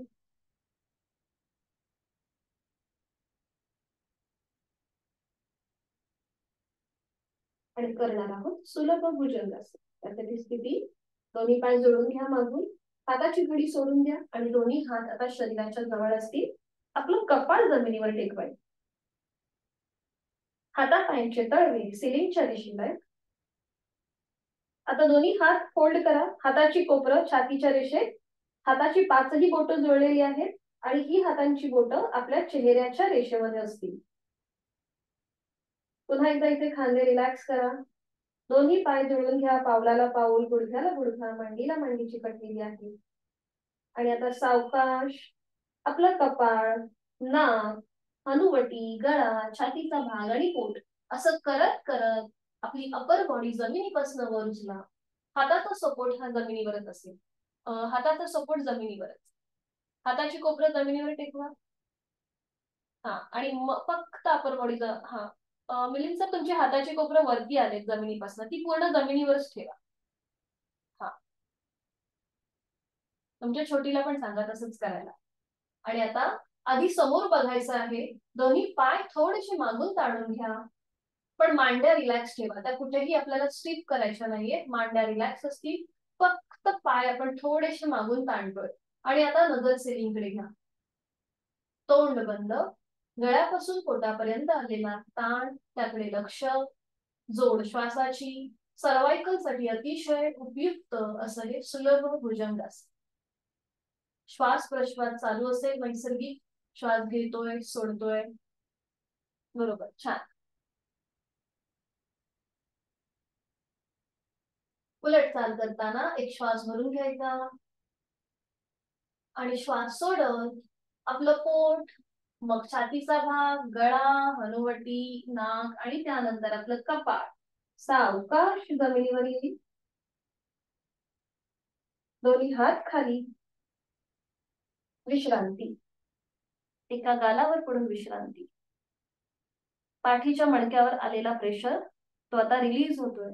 आणि करणार आहोत सुलभ भुजंगासन. त्यासाठी स्थिती. दोन्ही पाय जोडून घ्या मागून. हाताची घडी सोडून द्या आणि दोन्ही हात आता शरीराच्या जवळ असतील. आपलं कपाळ जमिनीवर टेकवायचं. हातापायांचे तळवे सिलिंगच्या दिशेला आहेत. आता दोन्ही हात फोल्ड करा. हाताची कोपरं छातीच्या रेषेत. हाताची पाचही बोटं जोडलेली आहेत आणि ही हातांची बोटं आपल्या चेहऱ्याच्या रेषेमध्ये असतील. पुन्हा एकदा इथे खांदे रिलॅक्स करा. दोन्ही पाय जोडून घ्या. पावलाला पाऊल, गुडघ्याला गुडघा, मांडीला मांडी चिकटलेली आहे. आणि आता सावकाश आपलं कपाळ, नाक, हनुवटी, गळा, छातीचा भाग आणि पोट असं करत करत आपली अपर बॉडी जमिनीपासून वर उचला. हाताचा सपोर्ट हा जमिनीवरच असेल. हाताचा सपोर्ट जमिनीवरच. हाताची कोपरं जमिनीवर टेकवा. हा. आणि फक्त अपर बॉडीचा मिलिंद सर तुमच्या हाताची कोपरं वरती आले जमिनीपासून ती पूर्ण जमिनीवरच ठेवा. हा. तुमच्या छोटीला पण सांगा तसंच करायला. आणि आता आधी समोर बघायचं आहे, दोन्ही पाय थोडेसे मागून ताणून घ्या, पण मांड्या रिलॅक्स ठेवा, त्या कुठेही आपल्याला स्टिफ करायच्या नाहीये, मांड्या रिलॅक्स असतील, फक्त पाय आपण थोडेसे मागून ताणतोय. आणि आता नजर सेलिंगकडे घ्या, तोंड बंद, गळ्यापासून पोटापर्यंत आलेला ताण त्याकडे लक्ष, जोड श्वासाची, सर्वायकल साठी अतिशय उपयुक्त असं हे सुलभ भुजंगासन. श्वास प्रश्वास चालू असेल, नैसर्गिक श्वास घेतोय सोडतोय, बरोबर, छान. उलट चाल करताना एक श्वास भरून घ्यायचा आणि श्वास सोडत आपलं पोट, मग छातीचा भाग, गळा, हनुवटी, नाक आणि त्यानंतर आपलं कपाळ सावकाश जमिनीवर येईल. दोन्ही हात खाली, विश्रांती, एका गालावर पडून विश्रांती. पाठीच्या मणक्यावर आलेला प्रेशर तो आता रिलीज होतोय.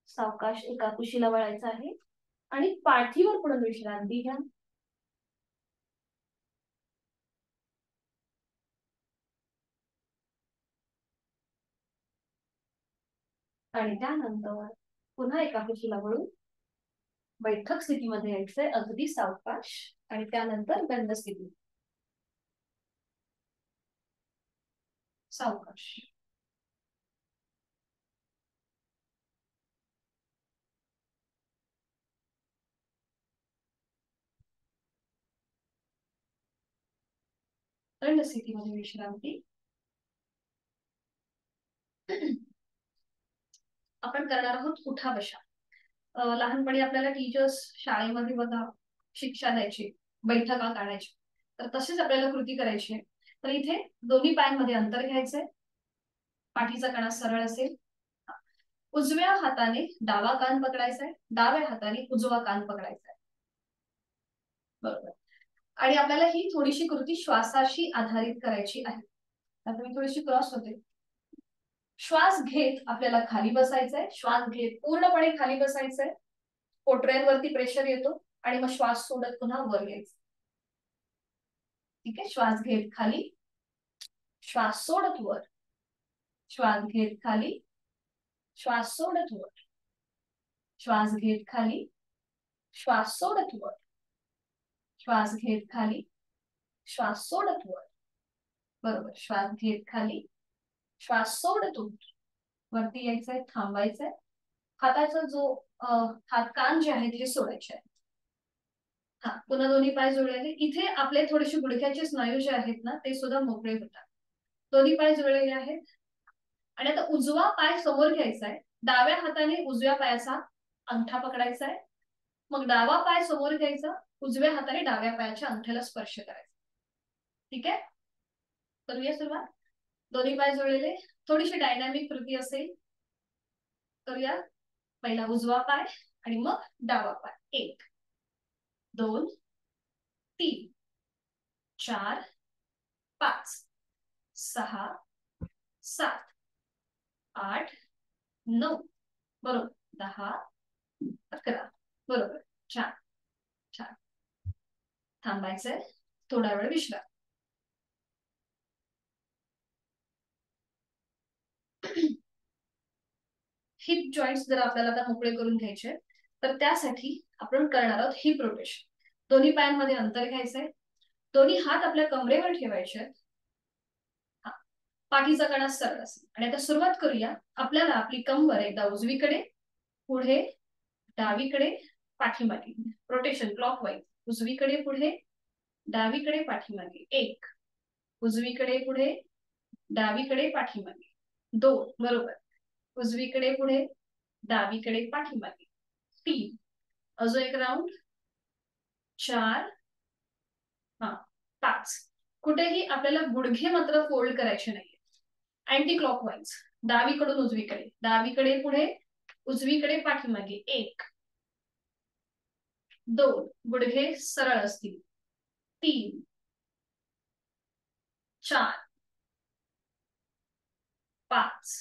सावकाश एका कुशीला वळायचं आहे आणि पाठीवर पडून विश्रांती घ्या. आणि त्यानंतर पुन्हा एका कुशीला वळून बैठक स्थितीमध्ये यायचंय, अगदी सावकाश, आणि त्यानंतर दंड स्थिती, सावकाश. दंड स्थितीमध्ये विश्रांती. आपण करणार आहोत उठा बशा. लहानपणी आपल्याला टीचर्स शाळेमध्ये बघा शिक्षा द्यायची, बैठका काढायची, तर तसेच आपल्याला कृती करायची आहे. तर इथे दोन्ही पायांमध्ये अंतर घ्यायचंय, पाठीचा कणा सरळ असेल, उजव्या हाताने डावा कान पकडायचा आहे, डाव्या हाताने उजवा कान पकडायचा आहे, बरोबर. आणि आपल्याला ही थोडीशी कृती श्वासाशी आधारित करायची आहे. आता मी थोडीशी क्रॉस होते. श्वास घेत आपल्याला खाली बसायचंय, श्वास घेत पूर्णपणे खाली बसायचंय, पोटऱ्यांवरती प्रेशर येतो आणि मग श्वास सोडत पुन्हा वर यायचं. ठीक आहे, श्वास घेत खाली, श्वास सोडत वर, श्वास घेत खाली, श्वास सोडत वर, श्वास घेत खाली, श्वास सोडत वर, श्वास घेत खाली, श्वास सोडत वर, बरोबर. श्वास घेत खाली, श्वास सोडत वर, वरती यायचंय, थांबायचंय. हाताचा जो हात कान जे आहेत हे सोडायचे आहेत. हा, पुन्हा दोन्ही पाय जोडलेले. इथे आपले थोडेसे गुडघ्याचे स्नायू जे आहेत ना ते सुद्धा मोकळे होतात. दोन्ही पाय जोडलेले आहेत आणि आता उजवा पाय समोर घ्यायचा आहे, डाव्या हाताने उजव्या पायाचा अंगठा पकडायचा आहे, मग डावा पाय समोर घ्यायचा, उजव्या हाताने डाव्या पायाच्या अंगठ्याला स्पर्श करायचा. ठीक आहे, करूया सुरुवात. दोन्ही पाय जोडलेले, थोडीशी डायनामिक कृती असेल. करूया. पहिला उजवा पाय आणि मग डावा पाय. 1 2 3 4 5 6 7 8 9, बरोबर, 10 11, बरोबर, छान छान. थांबायचंय, थोडा वेळ विश्राम. हिप जॉईंट्स जर आपल्याला आता मोकळे करून घ्यायचे तर त्यासाठी आपण करणार आहोत हिप रोटेशन. दोन्ही पायांमध्ये अंतर घ्यायचंय, दोन्ही हात आपल्या कमरेवर ठेवायचे, पाठीचा कणा सरळ असेल. आणि आता सुरुवात करूया. आपल्याला आपली कंबर एकदा उजवीकडे, पुढे, डावीकडे, पाठीमागे, रोटेशन क्लॉकवाईज. उजवीकडे पुढे, डावीकडे, पाठीमागे. 1 उजवीकडे पुढे, डावीकडे, पाठीमागे. 2 बरोबर, उजवीकडे पुढे, डावीकडे, पाठीमागे. 3 अजून एक राऊंड. 4 हा 5. कुठेही आपल्याला गुडघे मात्र फोल्ड करायचे नाही. अँटी क्लॉकवाईज, डावीकडून उजवीकडे, डावीकडे पुढे, उजवीकडे, पाठीमागे. 1 2 गुडघे सरळ असतील. 3 4 5.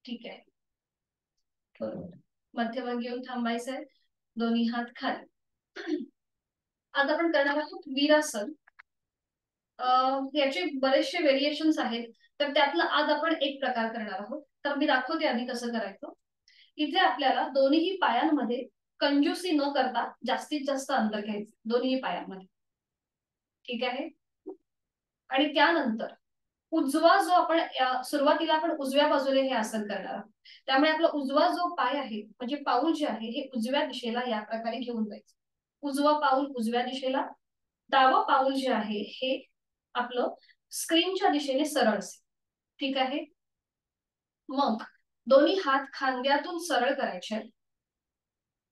ठीक आहे, बरोबर. मध्यभागी येऊन थांबायचंय. दोन्ही हात खाली. आज आपण करणार आहोत वीरासन. याचे बरेचसे व्हेरिएशन्स आहेत, तर त्यातलं आज आपण एक प्रकार करणार आहोत. तर मी दाखवते आधी कसं करायचं. इथे आपल्याला दोन्ही पायांमध्ये कंजूसी न करता जास्तीत जास्त अंतर घ्यायचं दोन्ही पायांमध्ये. ठीक आहे. आणि त्यानंतर उजवा जो आपण सुरुवातीला आपण उजव्या बाजूने हे आसन करणार आहोत, त्यामुळे आपला उजवा जो पाय आहे म्हणजे पाऊल जे आहे हे उजव्या दिशेला या प्रकारे घेऊन जायचं. उजवा पाऊल उजव्या दिशेला, डावं पाऊल जे आहे हे आपलं स्क्रीनच्या दिशेने सरळ असेल. ठीक आहे. मग दोन्ही हात खांद्यातून सरळ करायचे.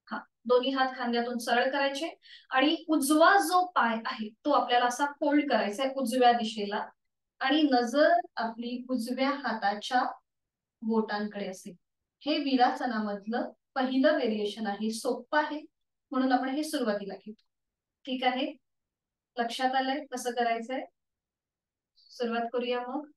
हा, दोन्ही हात खांद्यातून सरळ करायचे आणि उजवा जो पाय आहे तो आपल्याला असा फोल्ड करायचा आहे उजव्या दिशेला आणि नजर आपली उजव्या हाताच्या बोटांकडे असेल. हे वीरासनामधलं पहिलं व्हेरिएशन आहे. सोपं आहे म्हणून आपण हे सुरुवातीला घेतो. ठीक आहे. लक्षात आलंय कसं करायचंय. सुरुवात करूया मग.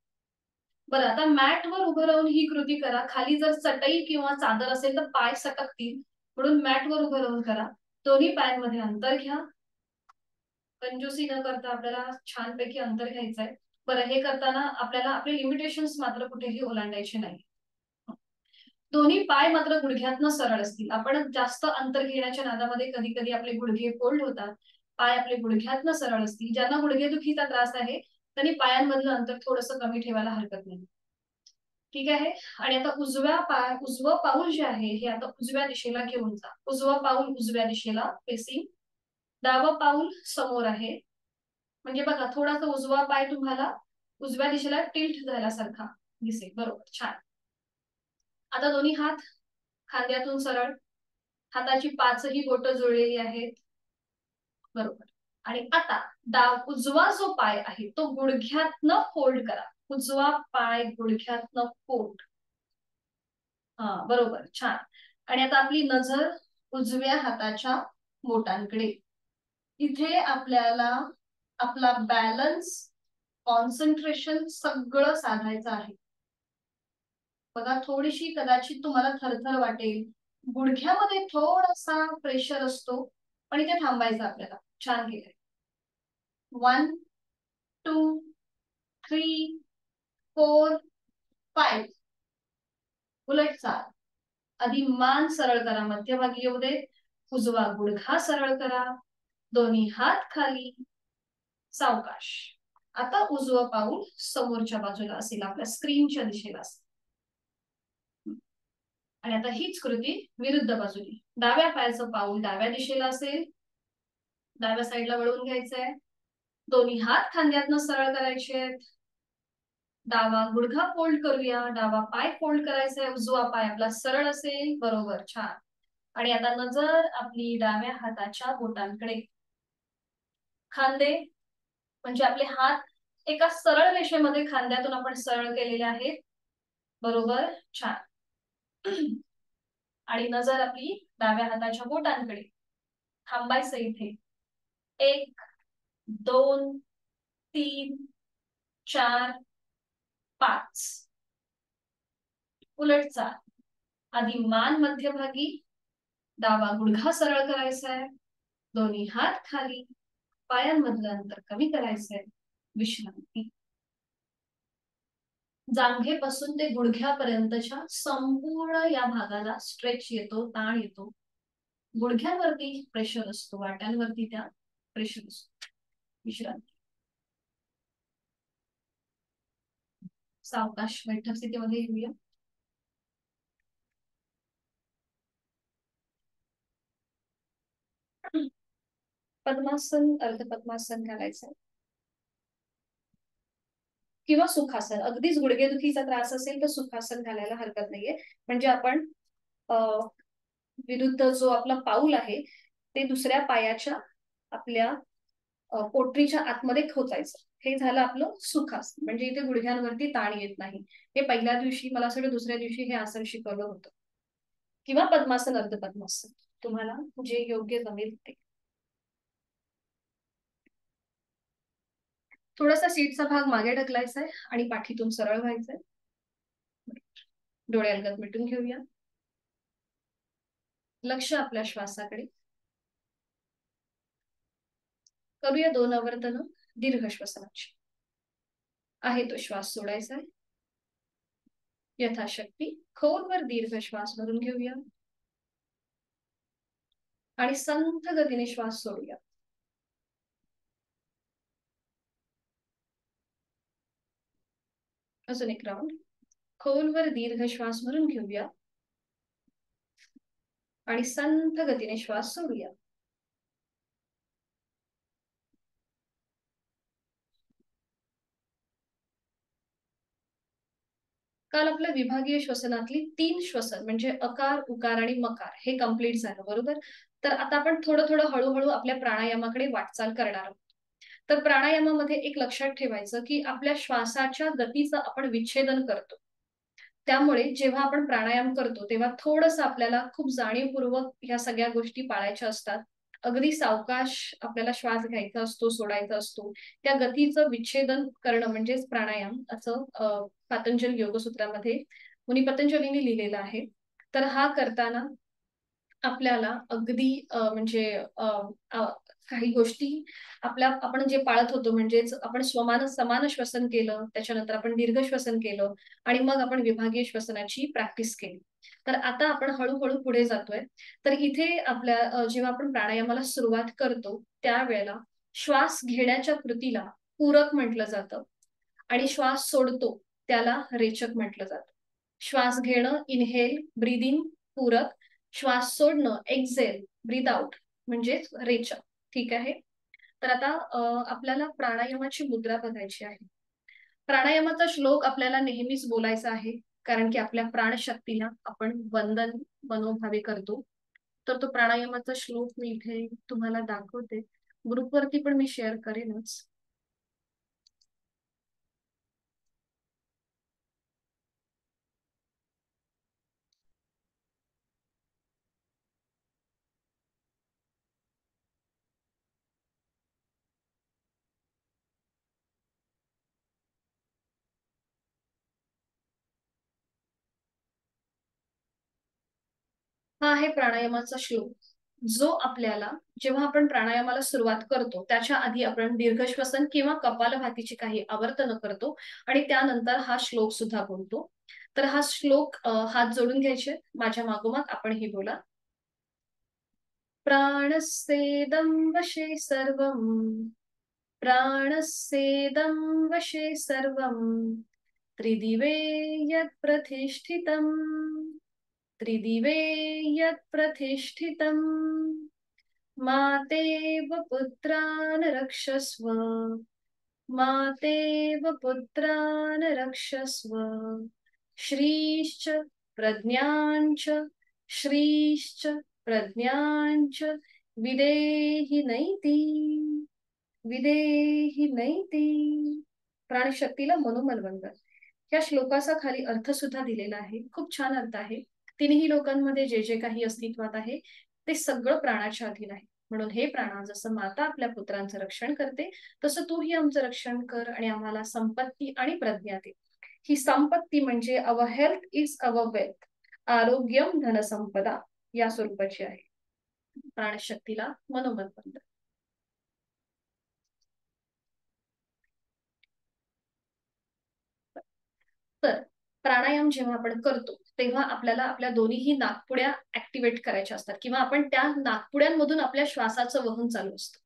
बरं, आता मॅट वर उभं राहून ही कृती करा. खाली जर चटई किंवा चादर असेल तर पाय सटकतील, म्हणून मॅट वर उभं राहून करा. दोन्ही पायांमध्ये अंतर घ्या. कंजूसी न करता आपल्याला छानपैकी अंतर घ्यायचंय. बरं, हे करताना आपल्याला आपले लिमिटेशन्स मात्र कुठेही ओलांडायचे नाही. दोन्ही पाय मात्र गुडघ्यातनं सरळ असतील. आपण जास्त अंतर घेण्याच्या नादामध्ये कधी कधी आपले गुडघे फोल्ड होतात. पाय आपले गुडघ्यातनं सरळ असतील. ज्यांना गुडघेदुखीचा त्रास आहे त्यांनी पायांमधलं अंतर थोडंसं कमी ठेवायला हरकत नाही. ठीक आहे. आणि आता उजवं पाऊल जे आहे हे आता उजव्या दिशेला घेऊन जा. उजवं पाऊल उजव्या दिशेला फेसिंग, डावं पाऊल समोर आहे. म्हणजे बघा, थोडासा उजवा पाय तुम्हाला उजव्या दिशेला टिल्ट झाल्यासारखा दिसेल. बरोबर, छान. आता दोन्ही हात खांद्यातून सरळ, हाताची पाचही बोटं जुळलेली आहेत. बरोबर. आणि आता उजवा जो पाय आहे तो गुडघ्यातनं फोल्ड करा. उजवा पाय गुडघ्यातनं फोल्ड. हा, बरोबर, छान. आणि आता आपली नजर उजव्या हाताच्या बोटांकडे. इथे आपल्याला आपला बॅलन्स, कॉन्सन्ट्रेशन सगळं साधायचं आहे. बघा, थोडीशी कदाचित तुम्हाला थरथर वाटेल, गुडघ्यामध्ये थोडासा प्रेशर असतो, पण इथे थांबायचं आपल्याला. छान केलंय. 1 2 3 4 5. उलट चाल. आधी मान सरळ करा, मध्यभागी येऊ दे. उजवा गुडघा सरळ करा, दोन्ही हात खाली, सावकाश. आता उजवं पाऊल समोरच्या बाजूला असेल, आपल्या स्क्रीनच्या दिशेला असेल. आणि आता हीच कृती विरुद्ध बाजूने. डाव्या पायाचं पाऊल डाव्या दिशेला असेल, डाव्या साईडला वळवून घ्यायचंय. दोन्ही हात खांद्यातनं सरळ करायचे. डावा गुडघा फोल्ड करूया, डावा पाय फोल्ड करायचा आहे, उजवा पाय आपला सरळ असेल. बरोबर, छान. आणि आता नजर आपली डाव्या हाताच्या बोटांकडे. खांदे म्हणजे आपले हात एका सरळ रेषेमध्ये खांद्यातून आपण सरळ केलेले आहेत. बरोबर, छान. आणि नजर आपली डाव्या हाताच्या बोटांकडे. थांबायचं इथे. 1 2 3 4 5. उलट चाल. आधी मान मध्यभागी, डावा गुडघा सरळ करायचा आहे, दोन्ही हात खाली, पायांमधलं अंतर कमी करायचंय. विश्रांती. जांघेपासून ते गुडघ्यापर्यंतच्या संपूर्ण या भागाला स्ट्रेच येतो, ताण येतो. गुडघ्यांवरती प्रेशर असतो, वाट्यांवरती त्या प्रेशर असतो. विश्रांती. सावकाश बैठक स्थितीमध्ये येऊया. पद्मासन, अर्ध पद्मासन घालायचं किंवा सुखासन. अगदीच गुडघेदुखीचा त्रास असेल तर सुखासन घालायला हरकत नाहीये. म्हणजे आपण विरुद्ध जो आपला पाऊल आहे ते दुसऱ्या पायाच्या आपल्या पोटरीच्या आतमध्ये खोचायचं. हे झालं आपलं सुखासन. म्हणजे इथे गुडघ्यांवरती ताण येत नाही. हे पहिल्या दिवशी, मला असं दुसऱ्या दिवशी हे आसन शिकवलं होतं. किंवा पद्मासन, अर्ध पद्मासन, तुम्हाला जे योग्य जमेल ते. थोडासा सीटचा भाग मागे ढकलायचा आहे आणि पाठीतून सरळ व्हायचंय. डोळे अलगद मिटून घेऊया. लक्ष आपल्या श्वासाकडे. करूया 2 आवर्तन दीर्घ श्वसनाची. आहे तो श्वास सोडायचा आहे. यथाशक्ती खोलवर दीर्घ श्वास भरून घेऊया आणि संथ गतीने श्वास सोडूया. अजून एक राऊंड. खोलवर दीर्घ श्वास भरून घेऊया आणि संथ गतीने श्वास सोडूया. काल आपल्या विभागीय श्वसनातली 3 श्वसन म्हणजे अकार, उकार आणि मकार हे कंप्लीट झालं, बरोबर? तर आता आपण थोडं थोडं हळूहळू आपल्या प्राणायामाकडे वाटचाल करणार आहोत. तर प्राणायामामध्ये एक लक्षात ठेवायचं की आपल्या श्वासाच्या गतीचं आपण विच्छेदन करतो. त्यामुळे जेव्हा आपण प्राणायाम करतो तेव्हा थोडंसं आपल्याला खूप जाणीवपूर्वक ह्या सगळ्या गोष्टी पाळायच्या असतात. अगदी सावकाश आपल्याला श्वास घ्यायचा असतो, सोडायचा असतो. त्या गतीचं विच्छेदन करणं म्हणजेच प्राणायाम असं पातंजल योगसूत्रामध्ये मुनी पतंजलींनी लिहिलेलं आहे. तर हा करताना आपल्याला अगदी म्हणजे काही गोष्टी आपण जे पाळत होतो म्हणजेच आपण समान श्वसन केलं, त्याच्यानंतर आपण दीर्घ श्वसन केलं आणि मग आपण विभागीय श्वसनाची प्रॅक्टिस केली. तर आता आपण हळूहळू पुढे जातोय. तर इथे आपल्या जेव्हा आपण प्राणायामाला सुरुवात करतो त्यावेळेला श्वास घेण्याच्या कृतीला पूरक म्हटलं जातं आणि श्वास सोडतो त्याला रेचक म्हटलं जातं. श्वास घेणं इनहेल, ब्रीद इन पूरक, श्वास सोडणं एक्झेल, ब्रीद आउट म्हणजेच रेचक. ठीक आहे. तर आता आपल्याला प्राणायामाची मुद्रा बघायची आहे. प्राणायामाचा श्लोक आपल्याला नेहमीच बोलायचा आहे कारण की आपल्या प्राणशक्तीला आपण वंदन मनोभावे करतो. तर तो प्राणायामाचा श्लोक मी इथे तुम्हाला दाखवते. ग्रुपवरती पण मी शेअर करेनच. हा आहे प्राणायामाचा श्लोक, जो आपल्याला जेव्हा आपण प्राणायामाला सुरुवात करतो त्याच्या आधी आपण दीर्घ श्वसन किंवा कपालभातीची काही आवर्तन करतो आणि त्यानंतर हा श्लोक सुद्धा बोलतो. तर हा श्लोक हात जोडून घ्यायचे माझ्या मागोमाग आपणही बोला. प्राणस्येदं वशे सर्वं, प्राणस्येदं वशे सर्वं, त्रिदिवे यत् प्रतिष्ठितम्, त्रिदिवे यत् प्रतिष्ठितम्, मातेव पुत्रान् रक्षस्व, मातेव पुत्रान् रक्षस्व, श्रीश्च प्रज्ञाञ्च, श्रीश्च प्रज्ञाञ्च विदेहि नैति, विदेहि नैति. प्राणशक्तीला मनोमनवंदन. या श्लोकाचा खाली अर्थ सुद्धा दिलेला आहे. खूप छान अर्थ आहे. तिन्ही लोकांमध्ये जे जे काही अस्तित्वात आहे ते सगळं प्राणाच्या अधीन आहे. म्हणून हे प्राणा, जसं माता आपल्या पुत्रांचं रक्षण करते तसं तूही आमचं रक्षण कर आणि आम्हाला संपत्ती आणि प्रज्ञा दे. ही संपत्ती म्हणजे our health is our wealth, आरोग्यम धनसंपदा या स्वरूपाची आहे. प्राणशक्तीला मनोमनवंदन. तर प्राणायाम जेव्हा आपण करतो तेव्हा आपल्याला आपल्या दोन्हीही नाकपुड्या ऍक्टिव्हेट करायच्या असतात किंवा आपण त्या नाकपुड्यांमधून आपल्या श्वासाचं वहन चालू असतं.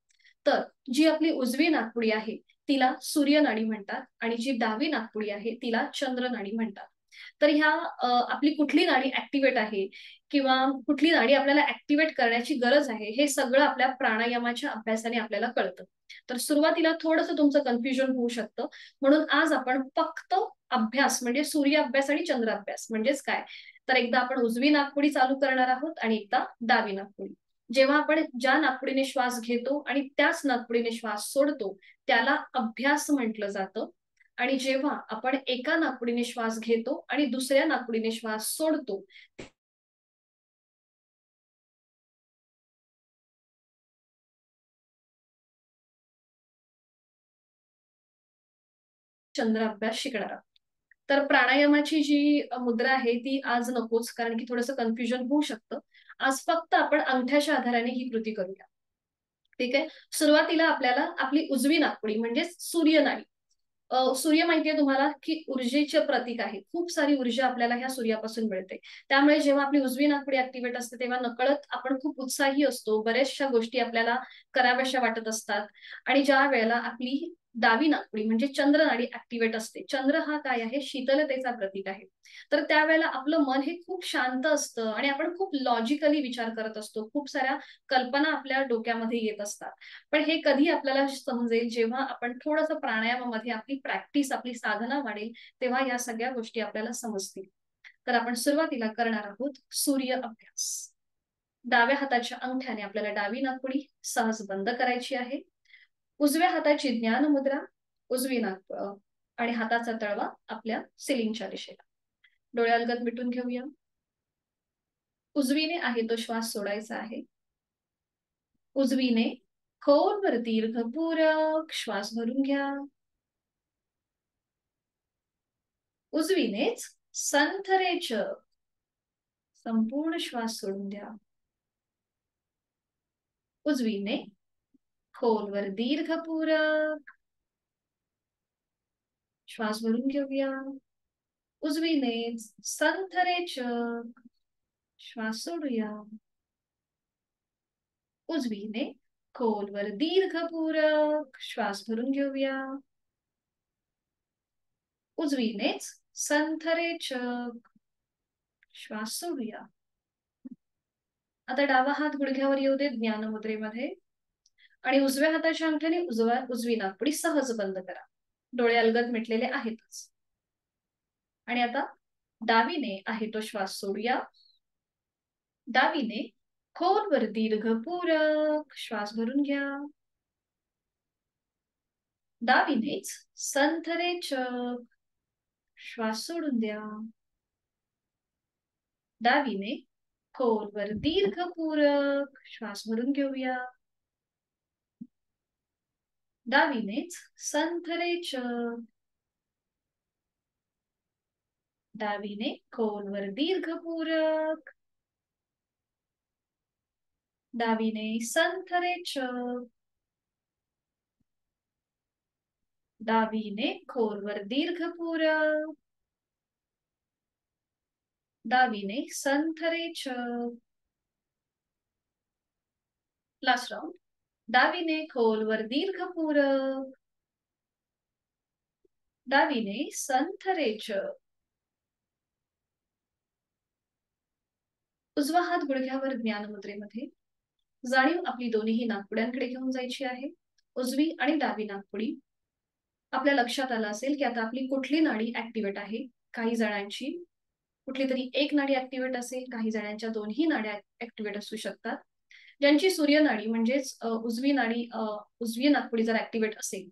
तर जी आपली उजवी नाकपुडी आहे तिला सूर्य नाडी म्हणतात आणि जी डावी नाकपुडी आहे तिला चंद्र नाडी म्हणतात. तर ह्या आपली कुठली नाडी ऍक्टिव्हेट आहे किंवा कुठली नाडी आपल्याला ऍक्टिव्हेट करण्याची गरज आहे हे सगळं आपल्या प्राणायामाच्या अभ्यासाने आपल्याला कळतं. तर सुरुवातीला थोडंसं तुमचं कन्फ्युजन होऊ शकतं. म्हणून आज आपण फक्त अभ्यास म्हणजे सूर्य अभ्यास आणि चंद्र अभ्यास म्हणजेच काय, तर एकदा आपण उजवी नाकपुडी चालू करणार आहोत आणि एकदा डावी नाकपुडी. जेव्हा आपण ज्या नाकपुडीने श्वास घेतो आणि त्याच नाकपुडीने श्वास सोडतो त्याला अभ्यास म्हटलं जातं. आणि जेव्हा आपण एका नाकपुडीने श्वास घेतो आणि दुसऱ्या नाकपुडीने श्वास सोडतो चंद्र अभ्यास शिकणार आहोत. तर प्राणायामाची जी मुद्रा आहे ती आज नकोच, कारण की थोडंसं कन्फ्युजन होऊ शकतं. आज फक्त आपण अंगठ्याच्या आधाराने ही कृती करूया. ठीक आहे. सुरुवातीला आपल्याला आपली उजवी नाकपुडी म्हणजेच सूर्यनाडी. सूर्य माहितीये तुम्हाला की ऊर्जेचे प्रतीक आहे. खूप सारी ऊर्जा आपल्याला ह्या सूर्यापासून मिळते. त्यामुळे जेव्हा आपली उजवी नाकपुडी ऍक्टिव्हेट असते तेव्हा नकळत आपण खूप उत्साही असतो. बऱ्याचशा गोष्टी आपल्याला कराव्याशा वाटत असतात आणि ज्या वेळेला आपली डावी नाकपुडी म्हणजे चंद्र नाडी ऍक्टिव्हेट असते. चंद्र हा काय आहे? शीतलतेचा प्रतीक आहे. तर त्यावेळेला आपलं मन हे खूप शांत असतं आणि आपण खूप लॉजिकली विचार करत असतो. खूप साऱ्या कल्पना आपल्या डोक्यामध्ये येत असतात. पण हे कधी आपल्याला समजेल जेव्हा आपण थोडंसं प्राणायामामध्ये आपली प्रॅक्टिस, आपली साधना वाढेल, तेव्हा या सगळ्या गोष्टी आपल्याला समजतील. तर आपण सुरुवातीला करणार आहोत सूर्य अभ्यास. डाव्या हाताच्या अंगठ्याने आपल्याला डावी नाकपुडी सहज बंद करायची आहे. उजव्या हाताची ज्ञान मुद्रा, उजवी नाक आणि हाताचा तळवा आपल्या सिलिंगच्या दिशेला. डोळे अलगद मिटून घेऊया. उजवीने आहे तो श्वास सोडायचा आहे. उजवीने खोलवर दीर्घपूरक श्वास भरून घ्या. उजवीनेच संथरेच संपूर्ण श्वास सोडून द्या. उजवीने खोलवर दीर्घपूरक श्वास भरून घेऊया. उजवीनेच संथरेच श्वास सोडूया. उजवीने खोलवर दीर्घपूरक श्वास भरून घेऊया. उजवीनेच संथरेचक श्वास सोडूया. आता डावा हात गुडघ्यावर येऊ दे ज्ञान मुद्रेमध्ये आणि उजव्या हाताच्या अंगठ्याने उजवी नाकपुडी सहज बंद करा. डोळे अलगद मिटलेले आहेतच. आणि आता डावीने आहे तो श्वास सोडूया. डावीने खोलवर दीर्घपूरक श्वास भरून घ्या. डावीनेच संथरेचक श्वास सोडून द्या. डावीने खोलवर दीर्घपूरक श्वास भरून घेऊया. डावीनेच संथरेचक. डावीने खोलवर दीर्घपूरक. डावीने संथरेचक. डावीने खोलवर दीर्घपूरक. डावीने संथरेचक. Last round. डावीने खोलवर दीर्घपूरक. डावीने संथरेचक. उजवा हात गुडघ्यावर ज्ञान मुद्रेमध्ये. जाणीव आपली दोन्ही नाकपुड्यांकडे घेऊन जायची आहे. उजवी आणि डावी नाकपुडी. आपल्या लक्षात आलं असेल की आता आपली कुठली नाडी ऍक्टिव्हेट आहे. काही जणांची कुठली तरी एक नाडी ऍक्टिव्हेट असेल, काही जणांच्या दोन्ही नाड्या ऍक्टिव्हेट असू शकतात. ज्यांची सूर्यनाडी म्हणजेच उजवी नाकपुडी जर ऍक्टिव्हेट असेल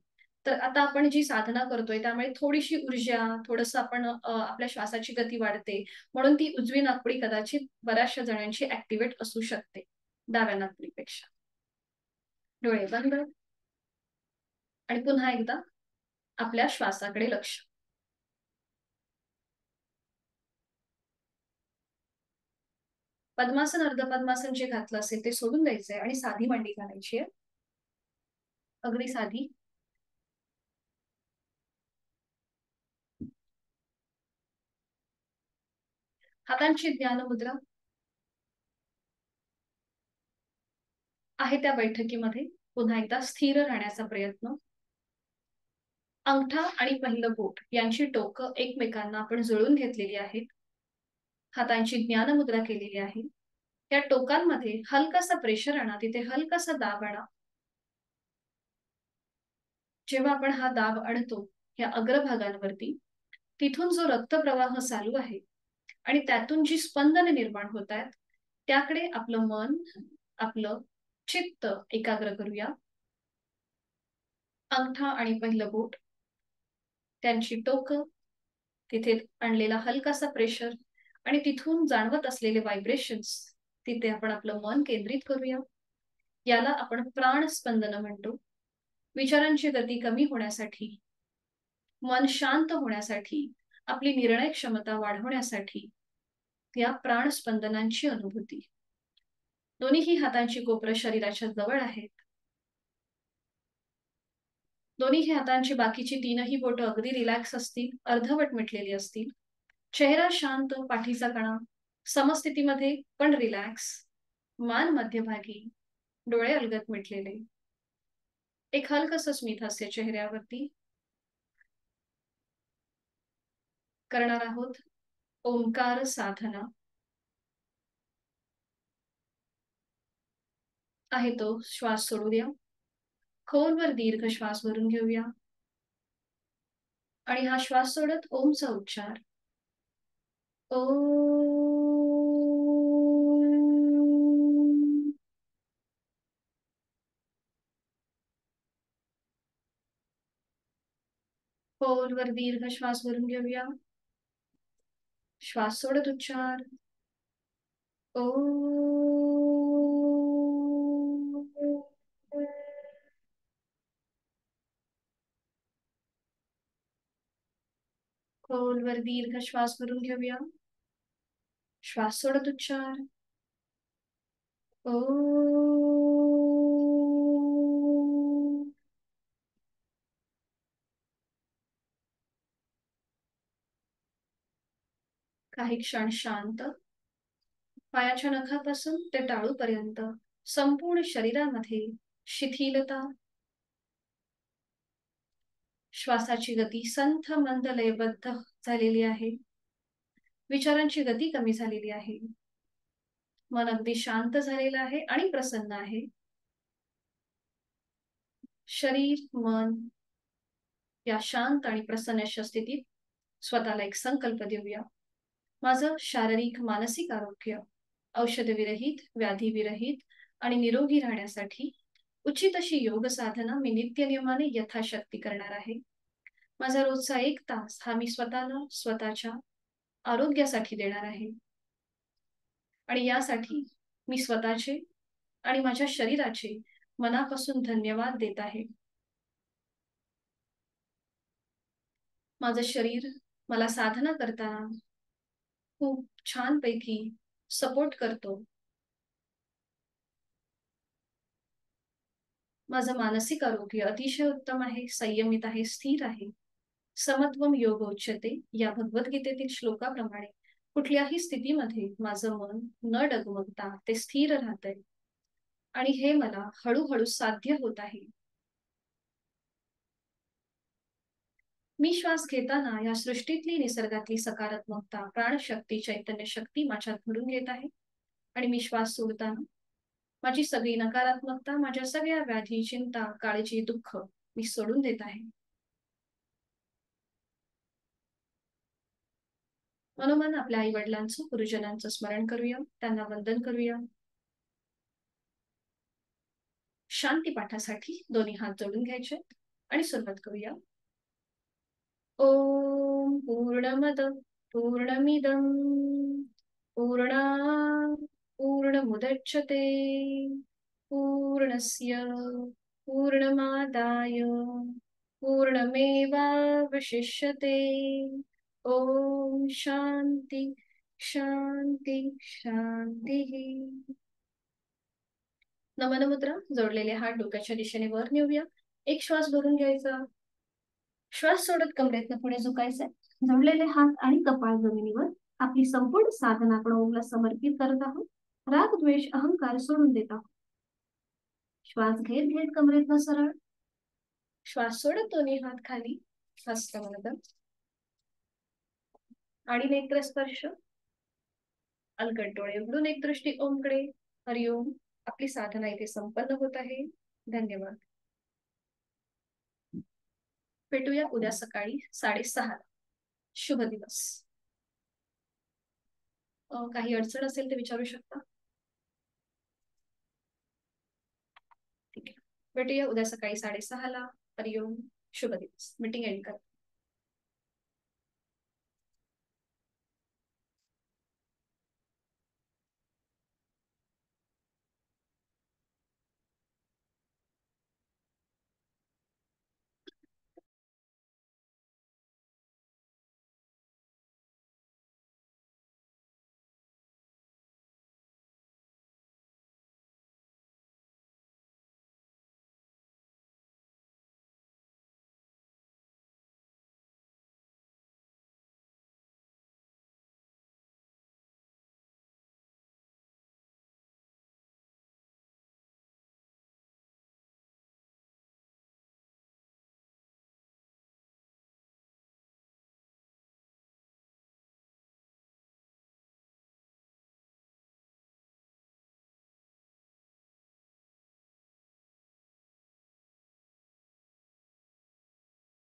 तर आता आपण जी साधना करतोय त्यामुळे थोडीशी ऊर्जा, थोडंसं आपण आपल्या श्वासाची गती वाढते, म्हणून ती उजवी नाकपुडी कदाचित बऱ्याचशा जणांची ऍक्टिव्हेट असू शकते डाव्या नाकपुडीपेक्षा. डोळे बंद आणि पुन्हा एकदा आपल्या श्वासाकडे लक्ष. पद्मासन अर्ध पद्मासन जे घातलं असेल ते सोडून द्यायचंय आणि साधी मांडी घालायची आहे. अगदी साधी. हातांची ज्ञान मुद्रा आहे त्या बैठकीमध्ये पुन्हा एकदा स्थिर राहण्याचा प्रयत्न. अंगठा आणि पहिलं बोट यांची टोकं एकमेकांना आपण जुळून घेतलेली आहेत. हातांची ज्ञान मुद्रा केलेली आहे. या टोकांमध्ये हलकासा प्रेशर आणा, तिथे हलकासा दाब आणा. जेव्हा आपण हा दाब आणतो या अग्रभागांवरती, तिथून जो रक्तप्रवाह चालू आहे आणि त्यातून जी स्पंदने निर्माण होत आहेत त्याकडे आपलं मन, आपलं चित्त एकाग्र करूया. अंगठा आणि पहिलं बोट, त्यांची टोकं, तिथे आणलेला हलकासा प्रेशर आणि तिथून जाणवत असलेले व्हायब्रेशन्स, तिथे आपण आपलं मन केंद्रित करूया. याला आपण प्राणस्पंदन म्हणतो. विचारांची गती कमी होण्यासाठी, मन शांत होण्यासाठी आपली निर्णय क्षमता वाढवण्यासाठी या प्राणस्पंदनांची अनुभूती. दोन्हीही हातांची कोपरं शरीराच्या जवळ आहेत. दोन्ही हातांची बाकीची तीनही बोटं अगदी रिलॅक्स असतील, अर्धवट मिटलेली असतील. चेहरा शांत, पाठीचा कणा समस्थितीमध्ये पण रिलॅक्स, मान मध्यभागी, डोळे अलगद मिटलेले. एक हलकसं स्मित हास्य चेहऱ्यावरती. करणार आहोत ओंकार साधना. आहे तो श्वास सोडू द्या. खोलवर दीर्घ श्वास भरून घेऊया आणि हा श्वास सोडत ओमचा उच्चार. ओ. खोलवर दीर्घ श्वास भरून घेऊया. श्वास सोडत उच्चार. ओ. खोलवर दीर्घ श्वास भरून घेऊया. श्वास सोडत उच्चार. ओ. काही क्षण शांत. पायाच्या नखापासून ते टाळूपर्यंत संपूर्ण शरीरामध्ये शिथिलता. श्वासाची गती संथ मंद लयबद्ध झालेली आहे. विचारांची गती कमी झालेली आहे. मन अगदी शांत झालेलं आहे आणि प्रसन्न आहे. शरीर मन या शांत आणि प्रसन्न स्थितीत स्वतःला एक संकल्प देऊया. माझं शारीरिक मानसिक आरोग्य औषधविरहित, व्याधीविरहित आणि निरोगी राहण्यासाठी उचित अशी योग साधना मी नित्यनियमाने यथाशक्ती करणार आहे. माझा रोजचा 1 तास हा मी स्वतःला स्वतःच्या आरोग्यासाठी देणार आहे आणि यासाठी मी स्वतःचे आणि माझ्या शरीराचे मनापासून धन्यवाद देत आहे. माझं शरीर मला साधना करताना खूप छानपैकी सपोर्ट करतो. माझं मानसिक आरोग्य अतिशय उत्तम आहे, संयमित आहे, स्थिर आहे. समत्वम योग उच्यते या भगवद्गीतेतील श्लोकाप्रमाणे कुठल्याही स्थितीमध्ये माझं मन न डगमगता ते स्थिर राहतंय आणि हे मला हळूहळू साध्य होत आहे. मी श्वास घेताना या सृष्टीतली निसर्गातली सकारात्मकता, प्राणशक्ती, चैतन्य शक्ती माझ्यात भरून घेत आहे आणि मी श्वास सोडताना माझी सगळी नकारात्मकता, माझ्या सगळ्या व्याधी, चिंता, काळजी, दुःख मी सोडून देत आहे. मनोमन आपल्या आई वडिलांचं, गुरुजनांचं स्मरण करूया, त्यांना वंदन करूया. शांती पाठासाठी दोन्ही हात जोडून घ्यायचे आणि सुरुवात करूया. ओम पूर्णमद पूर्णमिदं पूर्णा पूर्णमुदच्यते पूर्णस्य पूर्णमादाय पूर्णमेवावशिष्यते. ओम शांती शांती शांती. नमन मुद्रा. जोडलेले हात डोक्याच्या दिशेने वर नेऊया. एक श्वास भरून घ्यायचा. श्वास सोडत कमरेतनं पुढे झुकायचंय. जोडलेले हात आणि कपाळ जमिनीवर. आपली संपूर्ण साधना आपण ओमला समर्पित करत आहोत. राग द्वेष अहंकार सोडून देत आहोत. श्वास घेत घेत कमरेतनं सरळ. श्वास सोडत दोन्ही हात खाली. हस्तमलक आणि नेत्र स्पर्श. अलगद डोळे उघडून एक दृष्टी ओमकडे. हरिओम. आपली साधना इथे संपन्न होत आहे. धन्यवाद. भेटूया उद्या सकाळी 6:30. शुभ दिवस. काही अडचण असेल तर विचारू शकता. ठीक आहे. भेटूया उद्या सकाळी 6:30. हरिओम. शुभ दिवस. मीटिंग एंड कर.